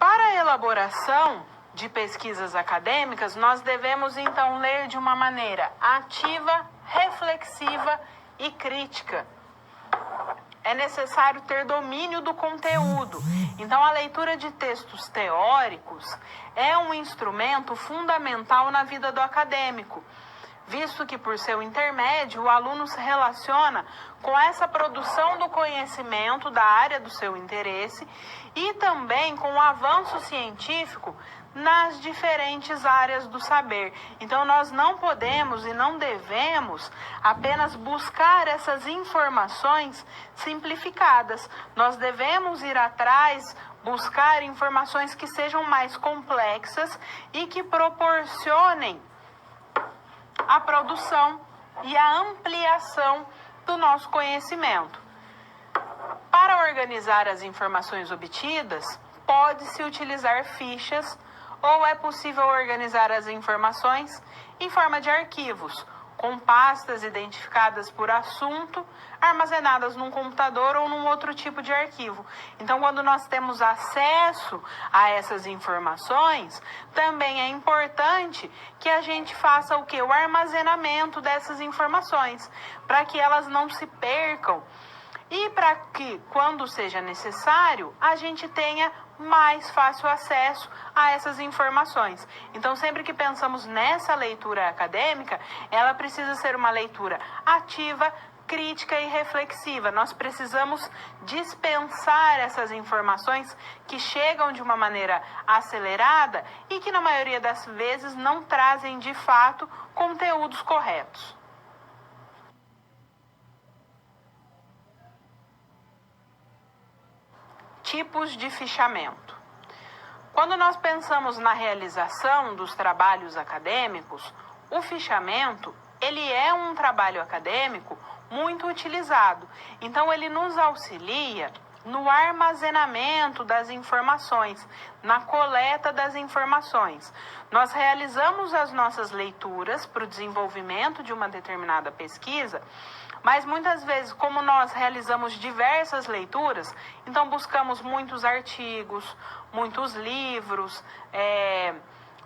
para a elaboração de pesquisas acadêmicas, nós devemos, então, ler de uma maneira ativa, reflexiva e crítica. É necessário ter domínio do conteúdo. Então, a leitura de textos teóricos é um instrumento fundamental na vida do acadêmico, visto que, por seu intermédio, o aluno se relaciona com essa produção do conhecimento da área do seu interesse e também com o avanço científico nas diferentes áreas do saber. Então, nós não podemos e não devemos apenas buscar essas informações simplificadas. Nós devemos ir atrás, buscar informações que sejam mais complexas e que proporcionem a produção e a ampliação do nosso conhecimento. Para organizar as informações obtidas, pode-se utilizar fichas ou é possível organizar as informações em forma de arquivos, com pastas identificadas por assunto, armazenadas num computador ou num outro tipo de arquivo. Então, quando nós temos acesso a essas informações, também é importante que a gente faça o quê? O armazenamento dessas informações, para que elas não se percam e para que, quando seja necessário, a gente tenha mais fácil acesso a essas informações. Então, sempre que pensamos nessa leitura acadêmica, ela precisa ser uma leitura ativa, crítica e reflexiva. Nós precisamos dispensar essas informações que chegam de uma maneira acelerada e que, na maioria das vezes, não trazem, de fato, conteúdos corretos. Tipos de fichamento. Quando nós pensamos na realização dos trabalhos acadêmicos, o fichamento, ele é um trabalho acadêmico muito utilizado. Então, ele nos auxilia no armazenamento das informações, na coleta das informações. Nós realizamos as nossas leituras para o desenvolvimento de uma determinada pesquisa, mas muitas vezes, como nós realizamos diversas leituras, então buscamos muitos artigos, muitos livros,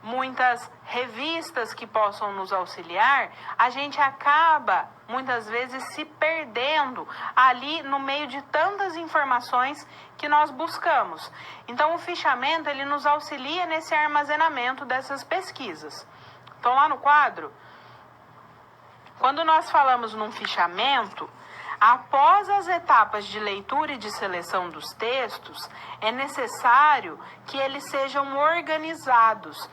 muitas revistas que possam nos auxiliar, a gente acaba, muitas vezes, se perdendo ali no meio de tantas informações que nós buscamos. Então, o fichamento, ele nos auxilia nesse armazenamento dessas pesquisas. Então, lá no quadro, quando nós falamos num fichamento, após as etapas de leitura e de seleção dos textos, é necessário que eles sejam organizados,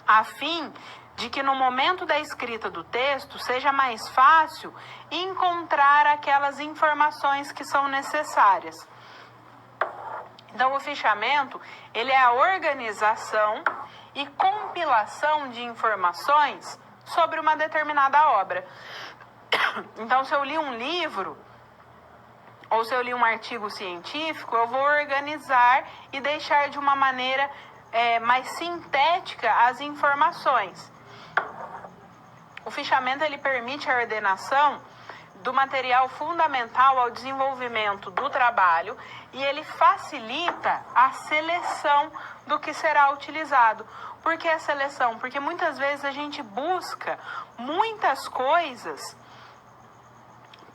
a fim de que no momento da escrita do texto seja mais fácil encontrar aquelas informações que são necessárias. Então, o fichamento, ele é a organização e compilação de informações sobre uma determinada obra. Então, se eu li um livro, ou se eu li um artigo científico, eu vou organizar e deixar de uma maneira mais sintética as informações. O fichamento, ele permite a ordenação do material fundamental ao desenvolvimento do trabalho e ele facilita a seleção do que será utilizado. Por que a seleção? Porque muitas vezes a gente busca muitas coisas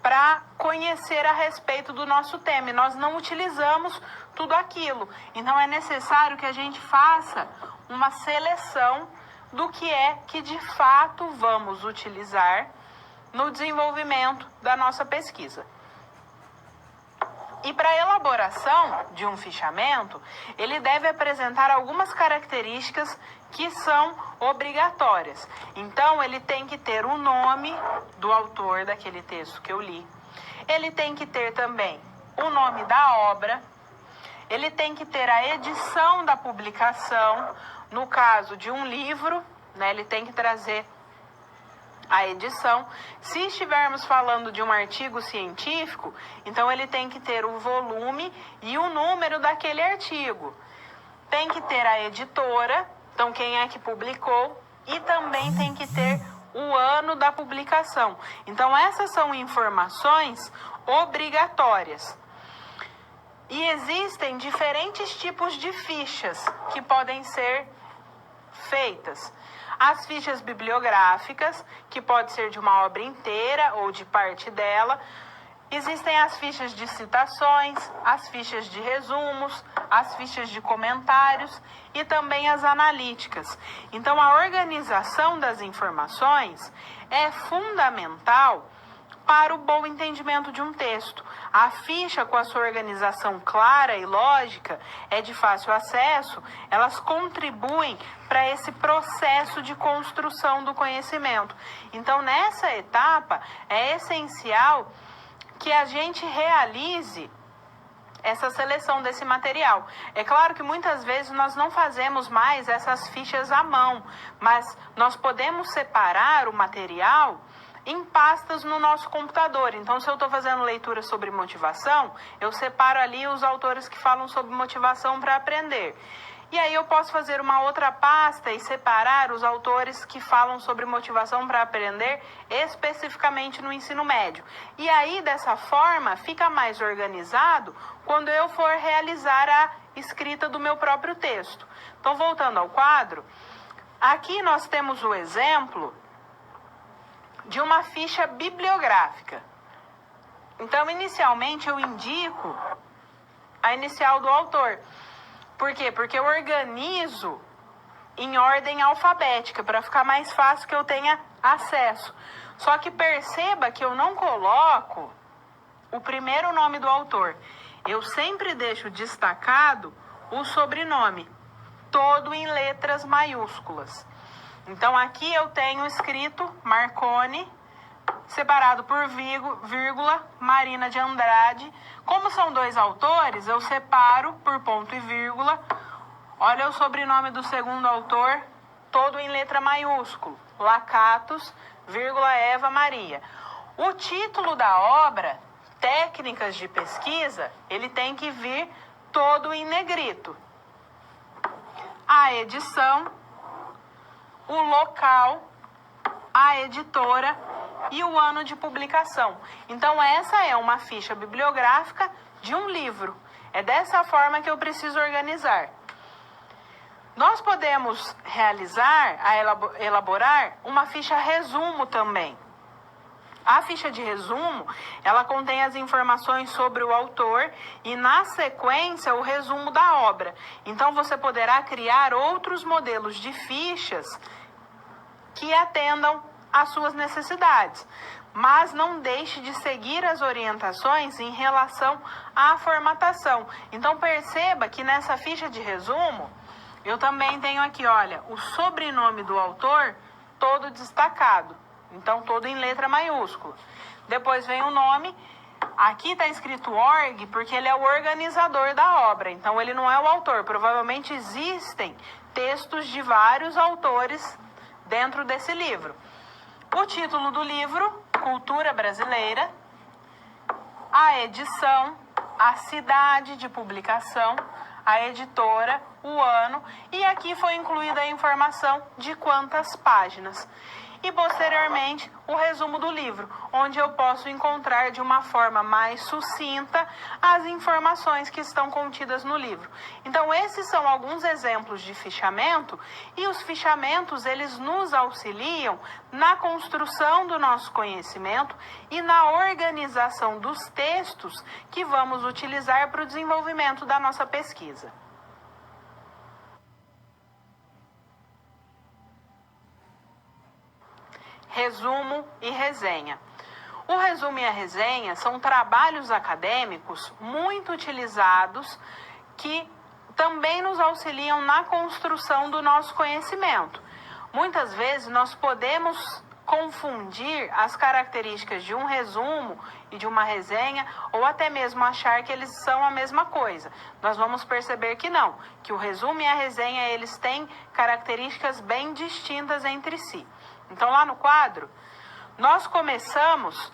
para conhecer a respeito do nosso tema e nós não utilizamos tudo aquilo. Então é necessário que a gente faça uma seleção do que é que de fato vamos utilizar no desenvolvimento da nossa pesquisa. E para a elaboração de um fichamento, ele deve apresentar algumas características que são obrigatórias. Então, ele tem que ter o nome do autor daquele texto que eu li. Ele tem que ter também o nome da obra. Ele tem que ter a edição da publicação. No caso de um livro, né, ele tem que trazer a edição. Se estivermos falando de um artigo científico, então ele tem que ter o volume e o número daquele artigo. Tem que ter a editora, então quem é que publicou, e também tem que ter o ano da publicação. Então essas são informações obrigatórias. E existem diferentes tipos de fichas que podem ser feitas. As fichas bibliográficas, que pode ser de uma obra inteira ou de parte dela. Existem as fichas de citações, as fichas de resumos, as fichas de comentários e também as analíticas. Então, a organização das informações é fundamental para o bom entendimento de um texto. A ficha, com a sua organização clara e lógica, é de fácil acesso, elas contribuem para esse processo de construção do conhecimento. Então, nessa etapa, é essencial que a gente realize essa seleção desse material. É claro que muitas vezes nós não fazemos mais essas fichas à mão, mas nós podemos separar o material em pastas no nosso computador. Então, se eu estou fazendo leitura sobre motivação, eu separo ali os autores que falam sobre motivação para aprender. E aí eu posso fazer uma outra pasta e separar os autores que falam sobre motivação para aprender especificamente no ensino médio. E aí, dessa forma, fica mais organizado quando eu for realizar a escrita do meu próprio texto. Então, voltando ao quadro, aqui nós temos o exemplo de uma ficha bibliográfica. Então, inicialmente, eu indico a inicial do autor. Por quê? Porque eu organizo em ordem alfabética, para ficar mais fácil que eu tenha acesso. Só que perceba que eu não coloco o primeiro nome do autor. Eu sempre deixo destacado o sobrenome, todo em letras maiúsculas. Então, aqui eu tenho escrito Marconi, separado por vírgula, Marina de Andrade. Como são dois autores, eu separo por ponto e vírgula. Olha o sobrenome do segundo autor, todo em letra maiúscula, Lacatus, Eva Maria. O título da obra, Técnicas de Pesquisa, ele tem que vir todo em negrito. A edição, o local, a editora e o ano de publicação. Então, essa é uma ficha bibliográfica de um livro. É dessa forma que eu preciso organizar. Nós podemos elaborar uma ficha resumo também. A ficha de resumo, ela contém as informações sobre o autor e, na sequência, o resumo da obra. Então, você poderá criar outros modelos de fichas que atendam às suas necessidades. Mas não deixe de seguir as orientações em relação à formatação. Então, perceba que nessa ficha de resumo, eu também tenho aqui, olha, o sobrenome do autor todo destacado. Então, todo em letra maiúscula. Depois vem o nome. Aqui está escrito org, porque ele é o organizador da obra. Então, ele não é o autor. Provavelmente existem textos de vários autores dentro desse livro. O título do livro, Cultura Brasileira. A edição, a cidade de publicação, a editora, o ano. E aqui foi incluída a informação de quantas páginas. E, posteriormente, o resumo do livro, onde eu posso encontrar de uma forma mais sucinta as informações que estão contidas no livro. Então, esses são alguns exemplos de fichamento, e os fichamentos, eles nos auxiliam na construção do nosso conhecimento e na organização dos textos que vamos utilizar para o desenvolvimento da nossa pesquisa. Resumo e resenha. O resumo e a resenha são trabalhos acadêmicos muito utilizados que também nos auxiliam na construção do nosso conhecimento. Muitas vezes nós podemos confundir as características de um resumo e de uma resenha, ou até mesmo achar que eles são a mesma coisa. Nós vamos perceber que não, que o resumo e a resenha, eles têm características bem distintas entre si. Então, lá no quadro, nós começamos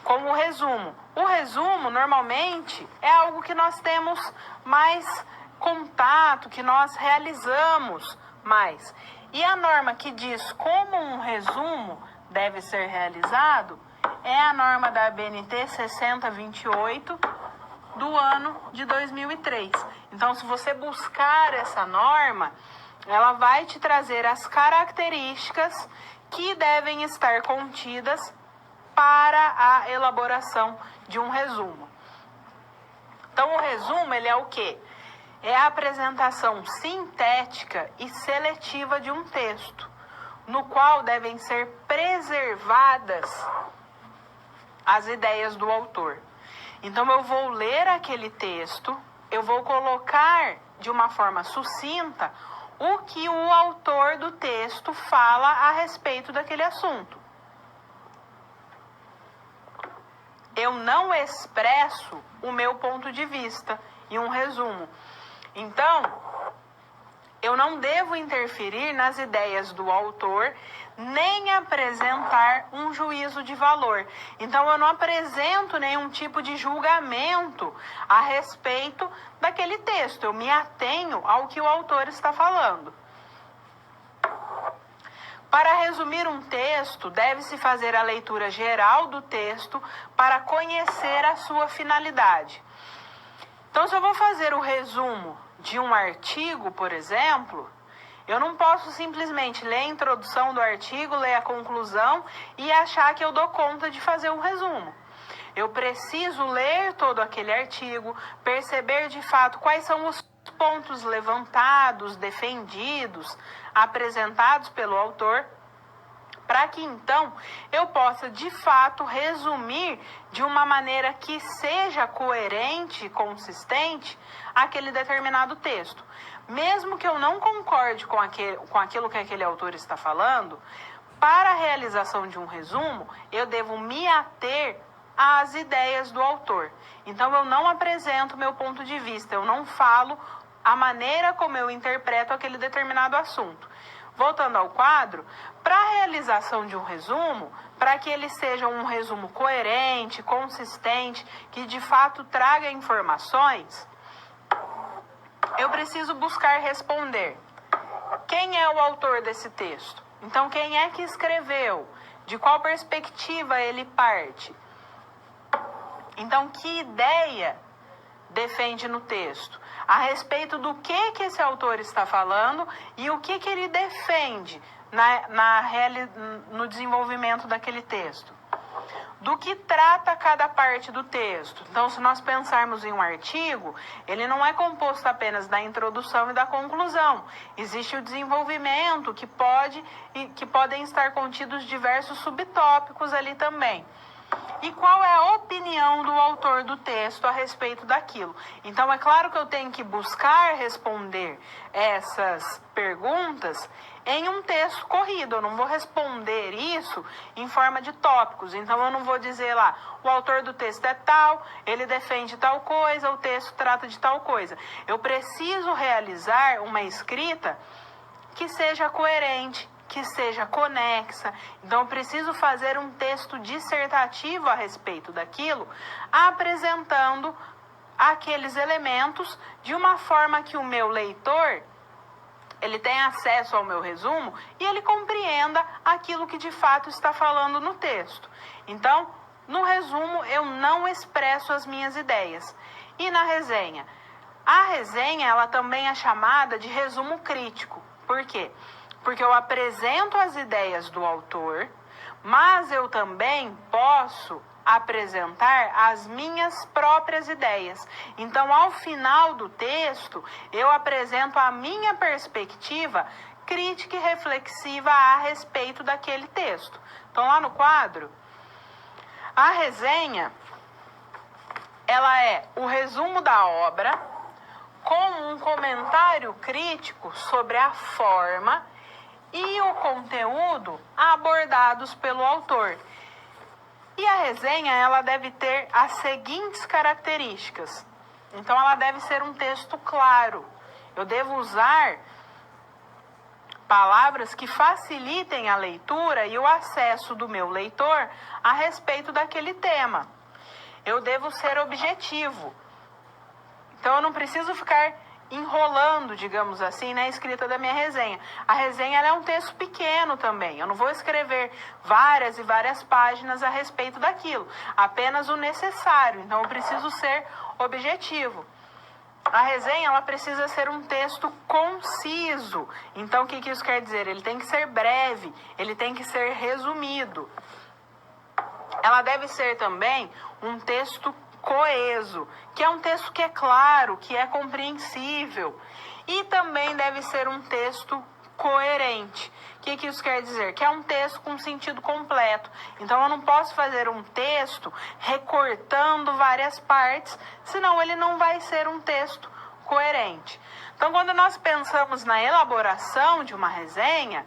com o resumo. O resumo, normalmente, é algo que nós temos mais contato, que nós realizamos mais. E a norma que diz como um resumo deve ser realizado é a norma da ABNT 6028 do ano de 2003. Então, se você buscar essa norma, ela vai te trazer as características que devem estar contidas para a elaboração de um resumo. Então, o resumo, ele é o quê? É a apresentação sintética e seletiva de um texto, no qual devem ser preservadas as ideias do autor. Então, eu vou ler aquele texto, eu vou colocar de uma forma sucinta o que o autor do texto fala a respeito daquele assunto. Eu não expresso o meu ponto de vista em um resumo. Então, eu não devo interferir nas ideias do autor, nem apresentar um juízo de valor. Então, eu não apresento nenhum tipo de julgamento a respeito daquele texto. Eu me atenho ao que o autor está falando. Para resumir um texto, deve-se fazer a leitura geral do texto para conhecer a sua finalidade. Então, se eu vou fazer o resumo de um artigo, por exemplo, eu não posso simplesmente ler a introdução do artigo, ler a conclusão e achar que eu dou conta de fazer um resumo. Eu preciso ler todo aquele artigo, perceber de fato quais são os pontos levantados, defendidos, apresentados pelo autor, para que então eu possa de fato resumir de uma maneira que seja coerente, consistente, aquele determinado texto. Mesmo que eu não concorde com aquilo que aquele autor está falando, para a realização de um resumo, eu devo me ater às ideias do autor. Então, eu não apresento meu ponto de vista, eu não falo a maneira como eu interpreto aquele determinado assunto. Voltando ao quadro, para a realização de um resumo, para que ele seja um resumo coerente, consistente, que de fato traga informações, eu preciso buscar responder: quem é o autor desse texto? Então, quem é que escreveu? De qual perspectiva ele parte? Então, que ideia defende no texto? A respeito do que esse autor está falando e o que ele defende no desenvolvimento daquele texto. Do que trata cada parte do texto. Então, se nós pensarmos em um artigo, ele não é composto apenas da introdução e da conclusão. Existe o desenvolvimento que podem estar contidos diversos subtópicos ali também. E qual é a opinião do autor do texto a respeito daquilo? Então, é claro que eu tenho que buscar responder essas perguntas em um texto corrido. Eu não vou responder isso em forma de tópicos. Então, eu não vou dizer lá, o autor do texto é tal, ele defende tal coisa, o texto trata de tal coisa. Eu preciso realizar uma escrita que seja coerente, que seja conexa. Então, eu preciso fazer um texto dissertativo a respeito daquilo, apresentando aqueles elementos de uma forma que o meu leitor ele tenha acesso ao meu resumo e ele compreenda aquilo que de fato está falando no texto. Então, no resumo, eu não expresso as minhas ideias. E na resenha? A resenha, ela também é chamada de resumo crítico. Por quê? Porque eu apresento as ideias do autor, mas eu também posso apresentar as minhas próprias ideias. Então, ao final do texto, eu apresento a minha perspectiva crítica e reflexiva a respeito daquele texto. Então, lá no quadro, a resenha, ela é o resumo da obra com um comentário crítico sobre a forma e o conteúdo abordados pelo autor. E a resenha, ela deve ter as seguintes características. Então, ela deve ser um texto claro. Eu devo usar palavras que facilitem a leitura e o acesso do meu leitor a respeito daquele tema. Eu devo ser objetivo. Então, eu não preciso ficar enrolando, digamos assim, na escrita da minha resenha. A resenha ela é um texto pequeno também. Eu não vou escrever várias e várias páginas a respeito daquilo. Apenas o necessário. Então, eu preciso ser objetivo. A resenha ela precisa ser um texto conciso. Então, o que isso quer dizer? Ele tem que ser breve, ele tem que ser resumido. Ela deve ser também um texto coeso, que é um texto que é claro, que é compreensível. E também deve ser um texto coerente. O que isso quer dizer? Que é um texto com sentido completo. Então, eu não posso fazer um texto recortando várias partes, senão ele não vai ser um texto coerente. Então, quando nós pensamos na elaboração de uma resenha,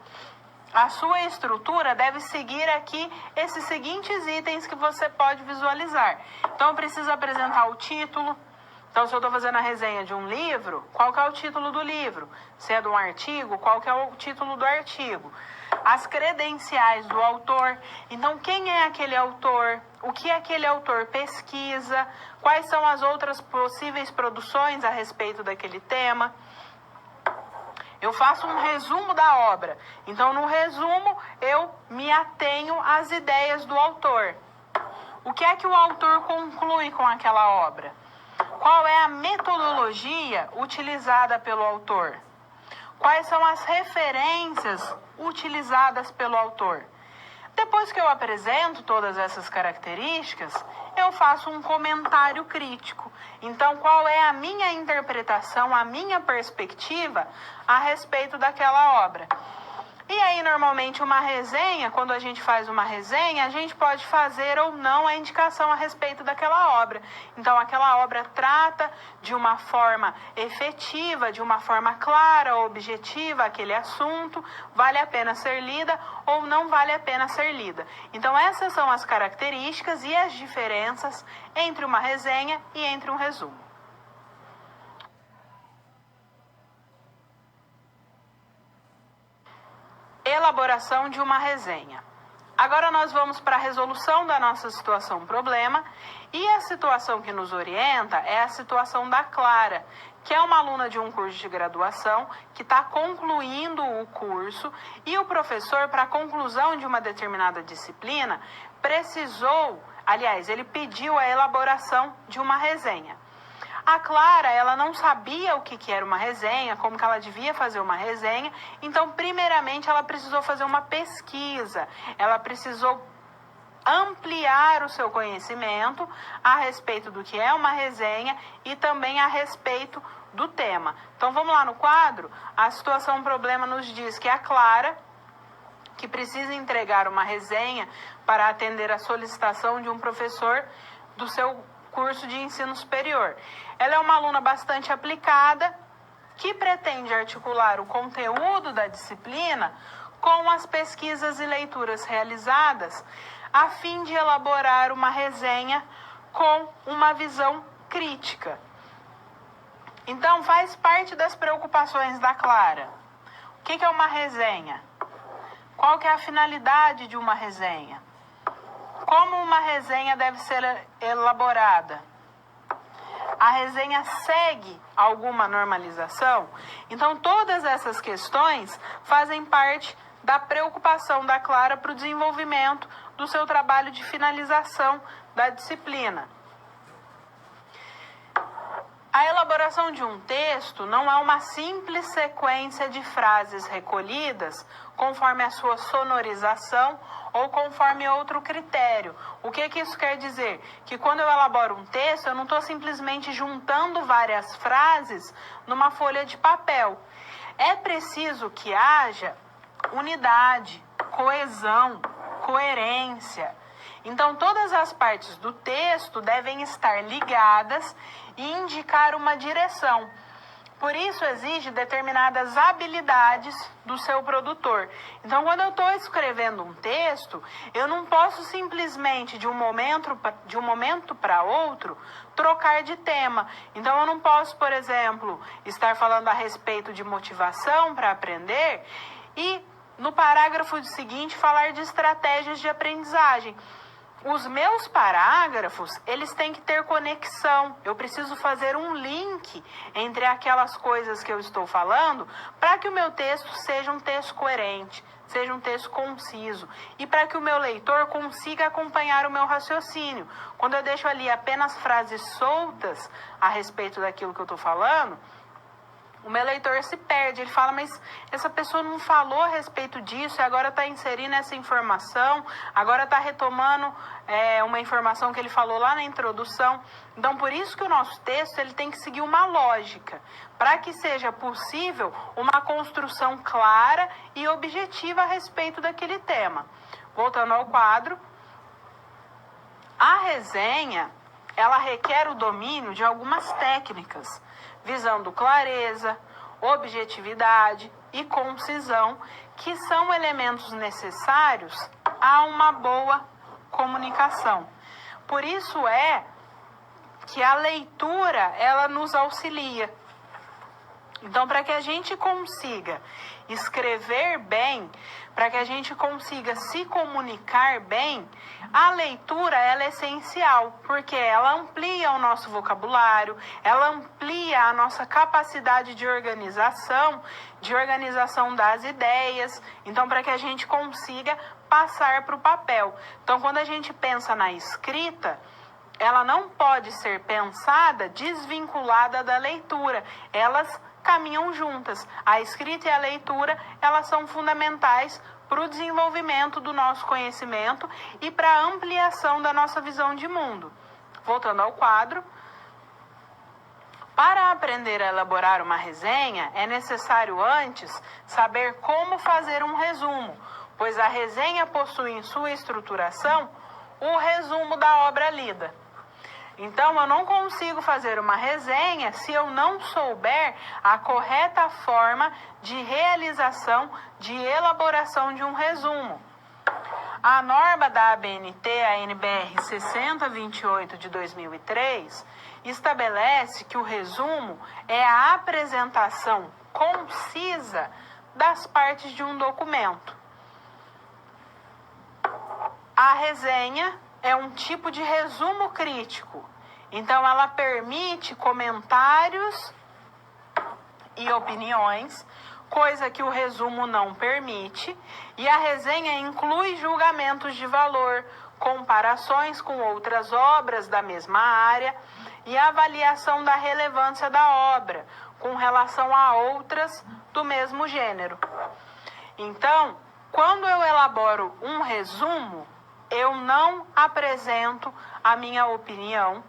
a sua estrutura deve seguir aqui esses seguintes itens que você pode visualizar. Então, eu preciso apresentar o título. Então, se eu estou fazendo a resenha de um livro, qual que é o título do livro? Se é de um artigo, qual que é o título do artigo? As credenciais do autor. Então, quem é aquele autor? O que aquele autor pesquisa? Quais são as outras possíveis produções a respeito daquele tema? Eu faço um resumo da obra. Então, no resumo, eu me atenho às ideias do autor. O que é que o autor conclui com aquela obra? Qual é a metodologia utilizada pelo autor? Quais são as referências utilizadas pelo autor? Depois que eu apresento todas essas características, eu faço um comentário crítico. Então, qual é a minha interpretação, a minha perspectiva a respeito daquela obra? E aí, normalmente, uma resenha, quando a gente faz uma resenha, a gente pode fazer ou não a indicação a respeito daquela obra. Então, aquela obra trata de uma forma efetiva, de uma forma clara, objetiva, aquele assunto, vale a pena ser lida ou não vale a pena ser lida. Então, essas são as características e as diferenças entre uma resenha e entre um resumo. elaboração de uma resenha. Agora nós vamos para a resolução da nossa situação-problema, e a situação que nos orienta é a situação da Clara, que é uma aluna de um curso de graduação, que está concluindo o curso, e o professor, para a conclusão de uma determinada disciplina, ele pediu a elaboração de uma resenha. A Clara, ela não sabia o que era uma resenha, como que ela devia fazer uma resenha, então, primeiramente, ela precisou fazer uma pesquisa, ela precisou ampliar o seu conhecimento a respeito do que é uma resenha e também a respeito do tema. Então, vamos lá no quadro. A situação problema nos diz que a Clara, que precisa entregar uma resenha para atender a solicitação de um professor do seu curso de ensino superior. Ela é uma aluna bastante aplicada, que pretende articular o conteúdo da disciplina com as pesquisas e leituras realizadas, a fim de elaborar uma resenha com uma visão crítica. Então, faz parte das preocupações da Clara. O que é uma resenha? Qual que é a finalidade de uma resenha? Como uma resenha deve ser elaborada? A resenha segue alguma normalização? Então, todas essas questões fazem parte da preocupação da Clara para o desenvolvimento do seu trabalho de finalização da disciplina. A elaboração de um texto não é uma simples sequência de frases recolhidas conforme a sua sonorização ou conforme outro critério. O que isso quer dizer? Que quando eu elaboro um texto, eu não estou simplesmente juntando várias frases numa folha de papel. É preciso que haja unidade, coesão, coerência. Então, todas as partes do texto devem estar ligadas e indicar uma direção. Por isso, exige determinadas habilidades do seu produtor. Então, quando eu estou escrevendo um texto, eu não posso simplesmente, de um momento para outro, trocar de tema. Então, eu não posso, por exemplo, estar falando a respeito de motivação para aprender e, no parágrafo seguinte, falar de estratégias de aprendizagem. Os meus parágrafos, eles têm que ter conexão. Eu preciso fazer um link entre aquelas coisas que eu estou falando para que o meu texto seja um texto coerente, seja um texto conciso e para que o meu leitor consiga acompanhar o meu raciocínio. Quando eu deixo ali apenas frases soltas a respeito daquilo que eu estou falando, o meu leitor se perde, ele fala, mas essa pessoa não falou a respeito disso e agora está inserindo essa informação, agora está retomando uma informação que ele falou lá na introdução. Então, por isso que o nosso texto ele tem que seguir uma lógica, para que seja possível uma construção clara e objetiva a respeito daquele tema. Voltando ao quadro, a resenha, ela requer o domínio de algumas técnicas, visando clareza, objetividade e concisão, que são elementos necessários a uma boa comunicação. Por isso é que a leitura, ela nos auxilia. Então, para que a gente consiga escrever bem, para que a gente consiga se comunicar bem, a leitura ela é essencial, porque ela amplia o nosso vocabulário, ela amplia a nossa capacidade de organização das ideias, então para que a gente consiga passar para o papel. Então, quando a gente pensa na escrita, ela não pode ser pensada desvinculada da leitura, elas caminham juntas. A escrita e a leitura, elas são fundamentais para o desenvolvimento do nosso conhecimento e para a ampliação da nossa visão de mundo. Voltando ao quadro, para aprender a elaborar uma resenha, é necessário antes saber como fazer um resumo, pois a resenha possui em sua estruturação o resumo da obra lida. Então, eu não consigo fazer uma resenha se eu não souber a correta forma de realização, de elaboração de um resumo. A norma da ABNT, a NBR 6028 de 2003, estabelece que o resumo é a apresentação concisa das partes de um documento. A resenha é um tipo de resumo crítico. Então, ela permite comentários e opiniões, coisa que o resumo não permite. E a resenha inclui julgamentos de valor, comparações com outras obras da mesma área e avaliação da relevância da obra com relação a outras do mesmo gênero. Então, quando eu elaboro um resumo, eu não apresento a minha opinião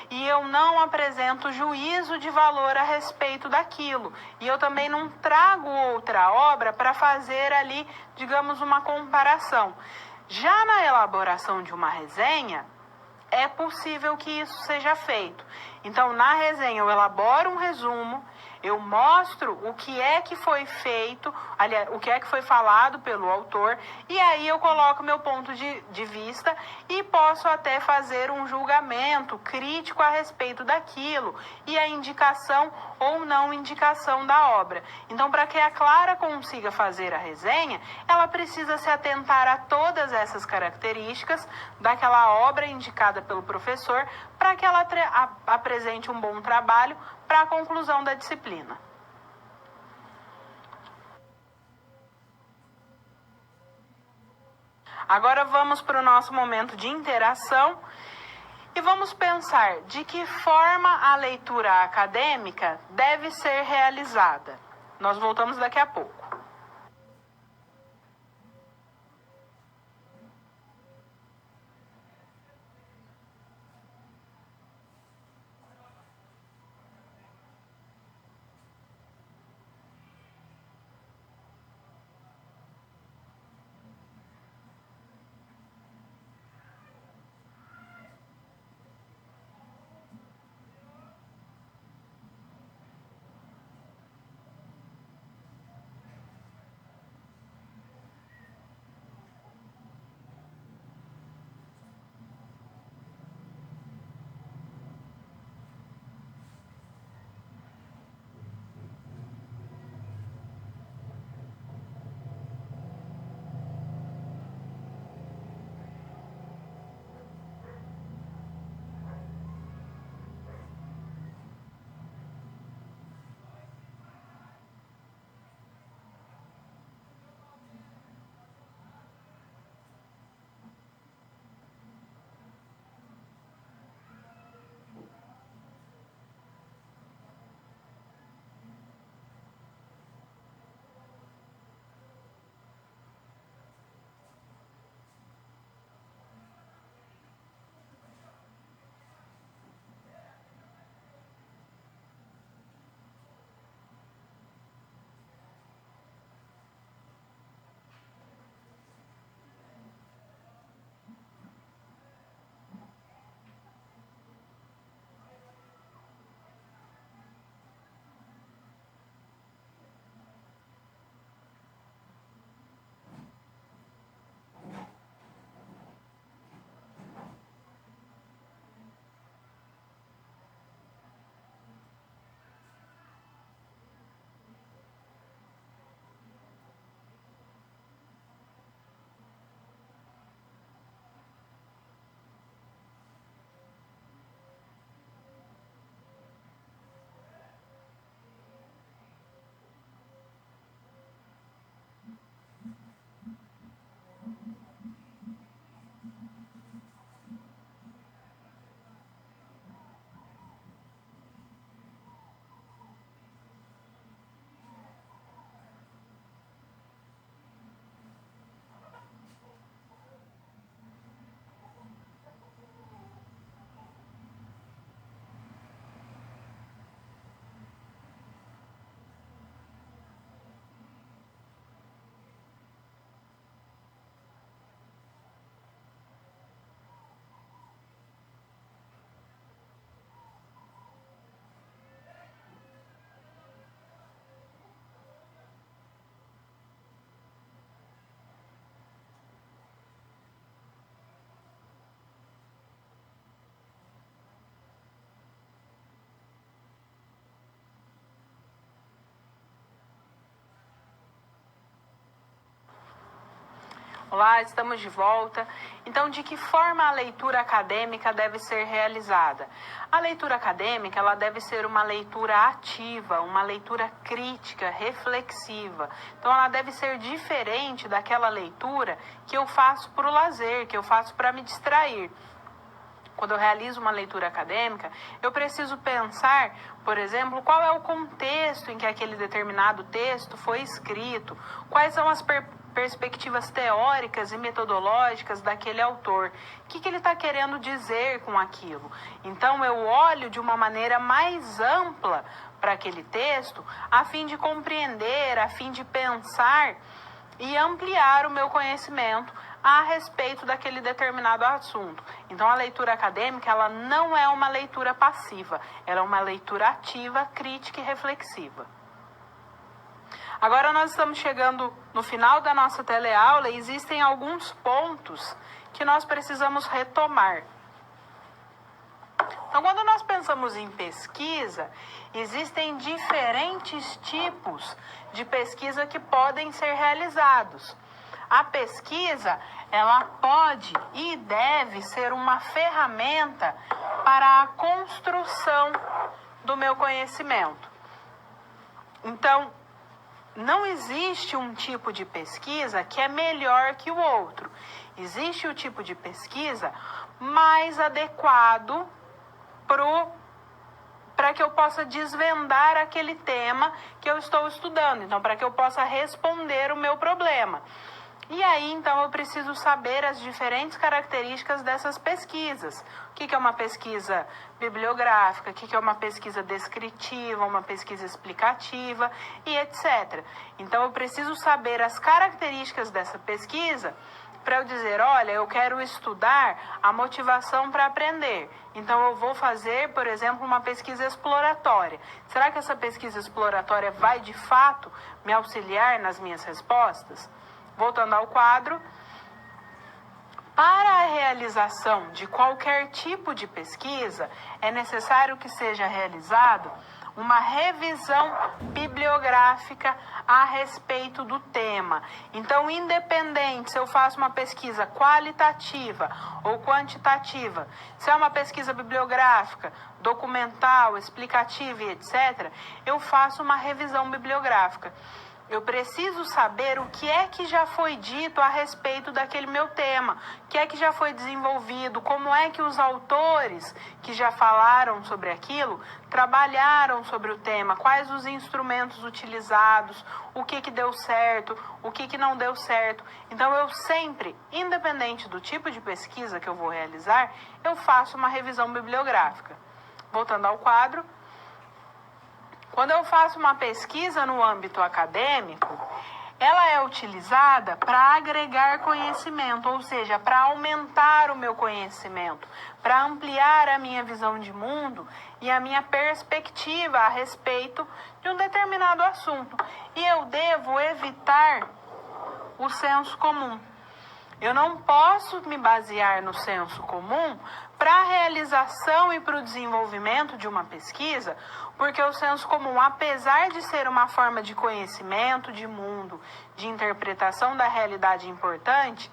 e eu não apresento juízo de valor a respeito daquilo. E eu também não trago outra obra para fazer ali, digamos, uma comparação. Já na elaboração de uma resenha, é possível que isso seja feito. Então, na resenha, eu elaboro um resumo, eu mostro o que é que foi feito, aliás, o que é que foi falado pelo autor, e aí eu coloco meu ponto de vista e posso até fazer um julgamento crítico a respeito daquilo e a indicação ou não indicação da obra. Então, para que a Clara consiga fazer a resenha, ela precisa se atentar a todas essas características daquela obra indicada pelo professor para que ela apresente um bom trabalho para a conclusão da disciplina. Agora vamos para o nosso momento de interação e vamos pensar de que forma a leitura acadêmica deve ser realizada. Nós voltamos daqui a pouco. Olá, estamos de volta. Então, de que forma a leitura acadêmica deve ser realizada? A leitura acadêmica, ela deve ser uma leitura ativa, uma leitura crítica, reflexiva. Então, ela deve ser diferente daquela leitura que eu faço para o lazer, que eu faço para me distrair. Quando eu realizo uma leitura acadêmica, eu preciso pensar, por exemplo, qual é o contexto em que aquele determinado texto foi escrito, quais são as perspectivas teóricas e metodológicas daquele autor. O que ele está querendo dizer com aquilo? Então, eu olho de uma maneira mais ampla para aquele texto, a fim de compreender, a fim de pensar e ampliar o meu conhecimento a respeito daquele determinado assunto. Então, a leitura acadêmica, ela não é uma leitura passiva, ela é uma leitura ativa, crítica e reflexiva. Agora nós estamos chegando no final da nossa teleaula e existem alguns pontos que nós precisamos retomar. Então, quando nós pensamos em pesquisa, existem diferentes tipos de pesquisa que podem ser realizados. A pesquisa, ela pode e deve ser uma ferramenta para a construção do meu conhecimento. Então, não existe um tipo de pesquisa que é melhor que o outro. Existe o tipo de pesquisa mais adequado para que eu possa desvendar aquele tema que eu estou estudando. Então, para que eu possa responder o meu problema. E aí, então, eu preciso saber as diferentes características dessas pesquisas. O que é uma pesquisa bibliográfica, o que é uma pesquisa descritiva, uma pesquisa explicativa e etc. Então, eu preciso saber as características dessa pesquisa para eu dizer, olha, eu quero estudar a motivação para aprender. Então, eu vou fazer, por exemplo, uma pesquisa exploratória. Será que essa pesquisa exploratória vai, de fato, me auxiliar nas minhas respostas? Voltando ao quadro, para a realização de qualquer tipo de pesquisa, é necessário que seja realizado uma revisão bibliográfica a respeito do tema. Então, independente se eu faço uma pesquisa qualitativa ou quantitativa, se é uma pesquisa bibliográfica, documental, explicativa e etc., eu faço uma revisão bibliográfica. Eu preciso saber o que é que já foi dito a respeito daquele meu tema, o que é que já foi desenvolvido, como é que os autores que já falaram sobre aquilo trabalharam sobre o tema, quais os instrumentos utilizados, o que deu certo, o que não deu certo. Então, eu sempre, independente do tipo de pesquisa que eu vou realizar, eu faço uma revisão bibliográfica. Voltando ao quadro. Quando eu faço uma pesquisa no âmbito acadêmico, ela é utilizada para agregar conhecimento, ou seja, para aumentar o meu conhecimento, para ampliar a minha visão de mundo e a minha perspectiva a respeito de um determinado assunto. E eu devo evitar o senso comum. Eu não posso me basear no senso comum para a realização e para o desenvolvimento de uma pesquisa, porque o senso comum, apesar de ser uma forma de conhecimento de mundo, de interpretação da realidade importante,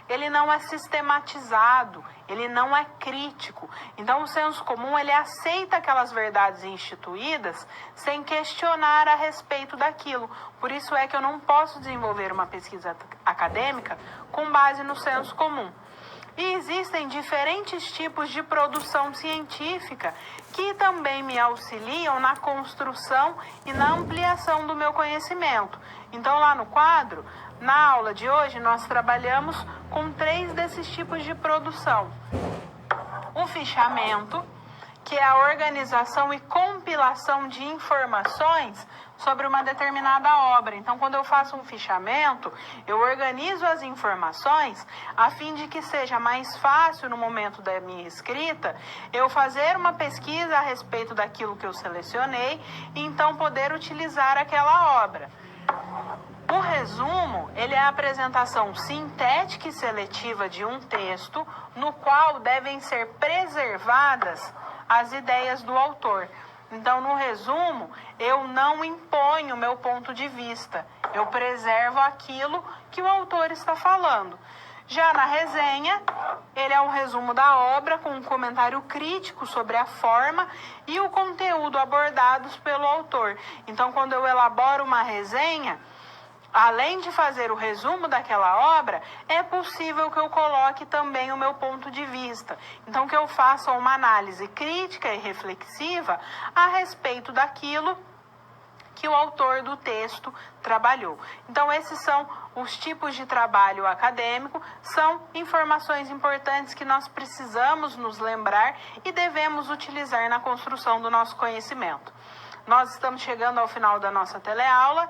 ele não é sistematizado, ele não é crítico. Então, o senso comum, ele aceita aquelas verdades instituídas sem questionar a respeito daquilo. Por isso é que eu não posso desenvolver uma pesquisa acadêmica com base no senso comum. E existem diferentes tipos de produção científica que também me auxiliam na construção e na ampliação do meu conhecimento. Então, lá no quadro, na aula de hoje, nós trabalhamos com 3 desses tipos de produção. O fichamento, que é a organização e compilação de informações sobre uma determinada obra. Então, quando eu faço um fichamento, eu organizo as informações a fim de que seja mais fácil no momento da minha escrita eu fazer uma pesquisa a respeito daquilo que eu selecionei e então poder utilizar aquela obra. O resumo, ele é a apresentação sintética e seletiva de um texto no qual devem ser preservadas as ideias do autor. Então, no resumo, eu não imponho o meu ponto de vista. Eu preservo aquilo que o autor está falando. Já na resenha, ele é um resumo da obra com um comentário crítico sobre a forma e o conteúdo abordados pelo autor. Então, quando eu elaboro uma resenha, além de fazer o resumo daquela obra, é possível que eu coloque também o meu ponto de vista. Então, que eu faça uma análise crítica e reflexiva a respeito daquilo que o autor do texto trabalhou. Então, esses são os tipos de trabalho acadêmico, são informações importantes que nós precisamos nos lembrar e devemos utilizar na construção do nosso conhecimento. Nós estamos chegando ao final da nossa teleaula.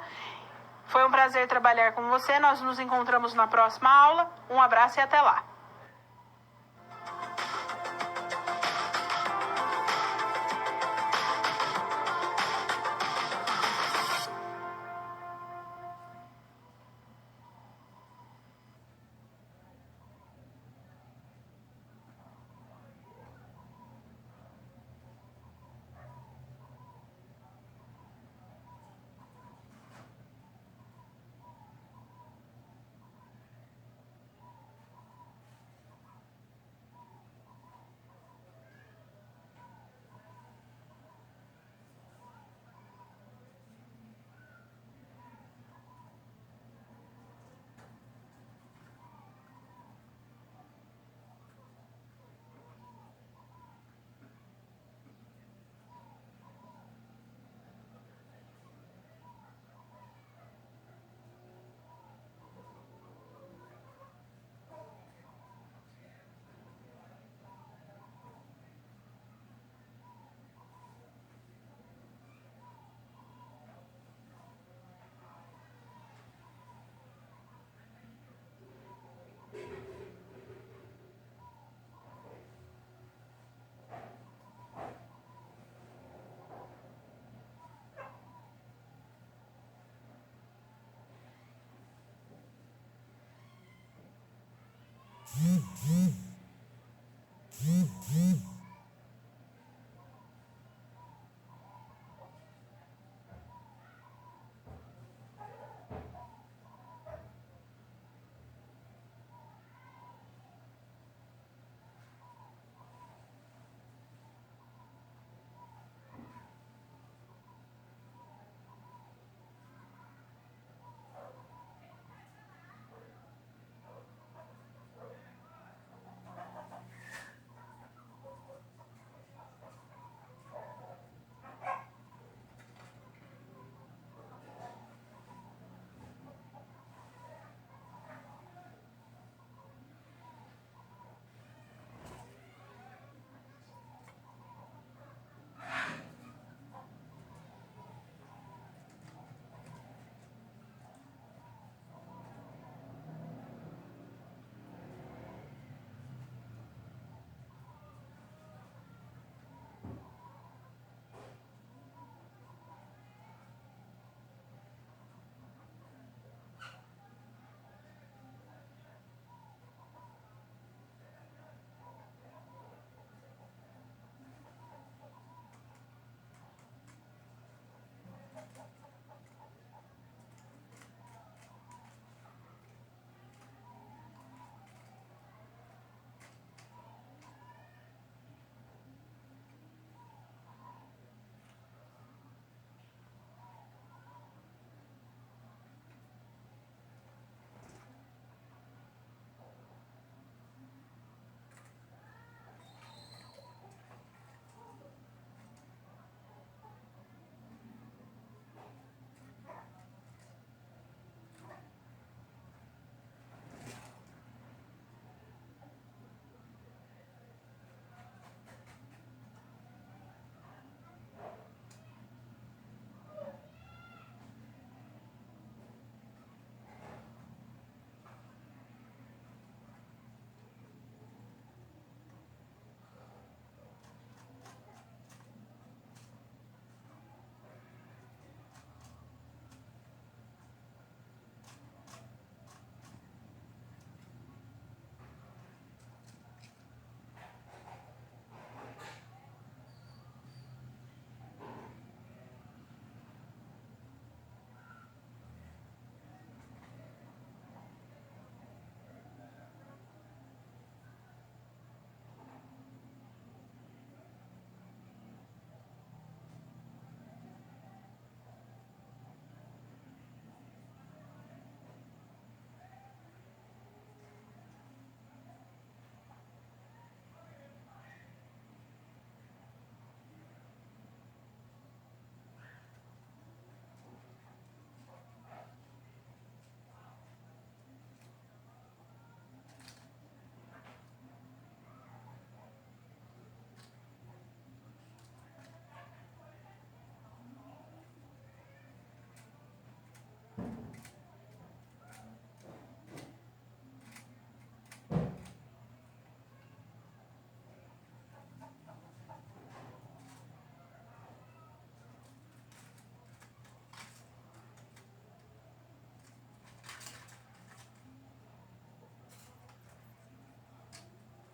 Foi um prazer trabalhar com você. Nós nos encontramos na próxima aula. Um abraço e até lá.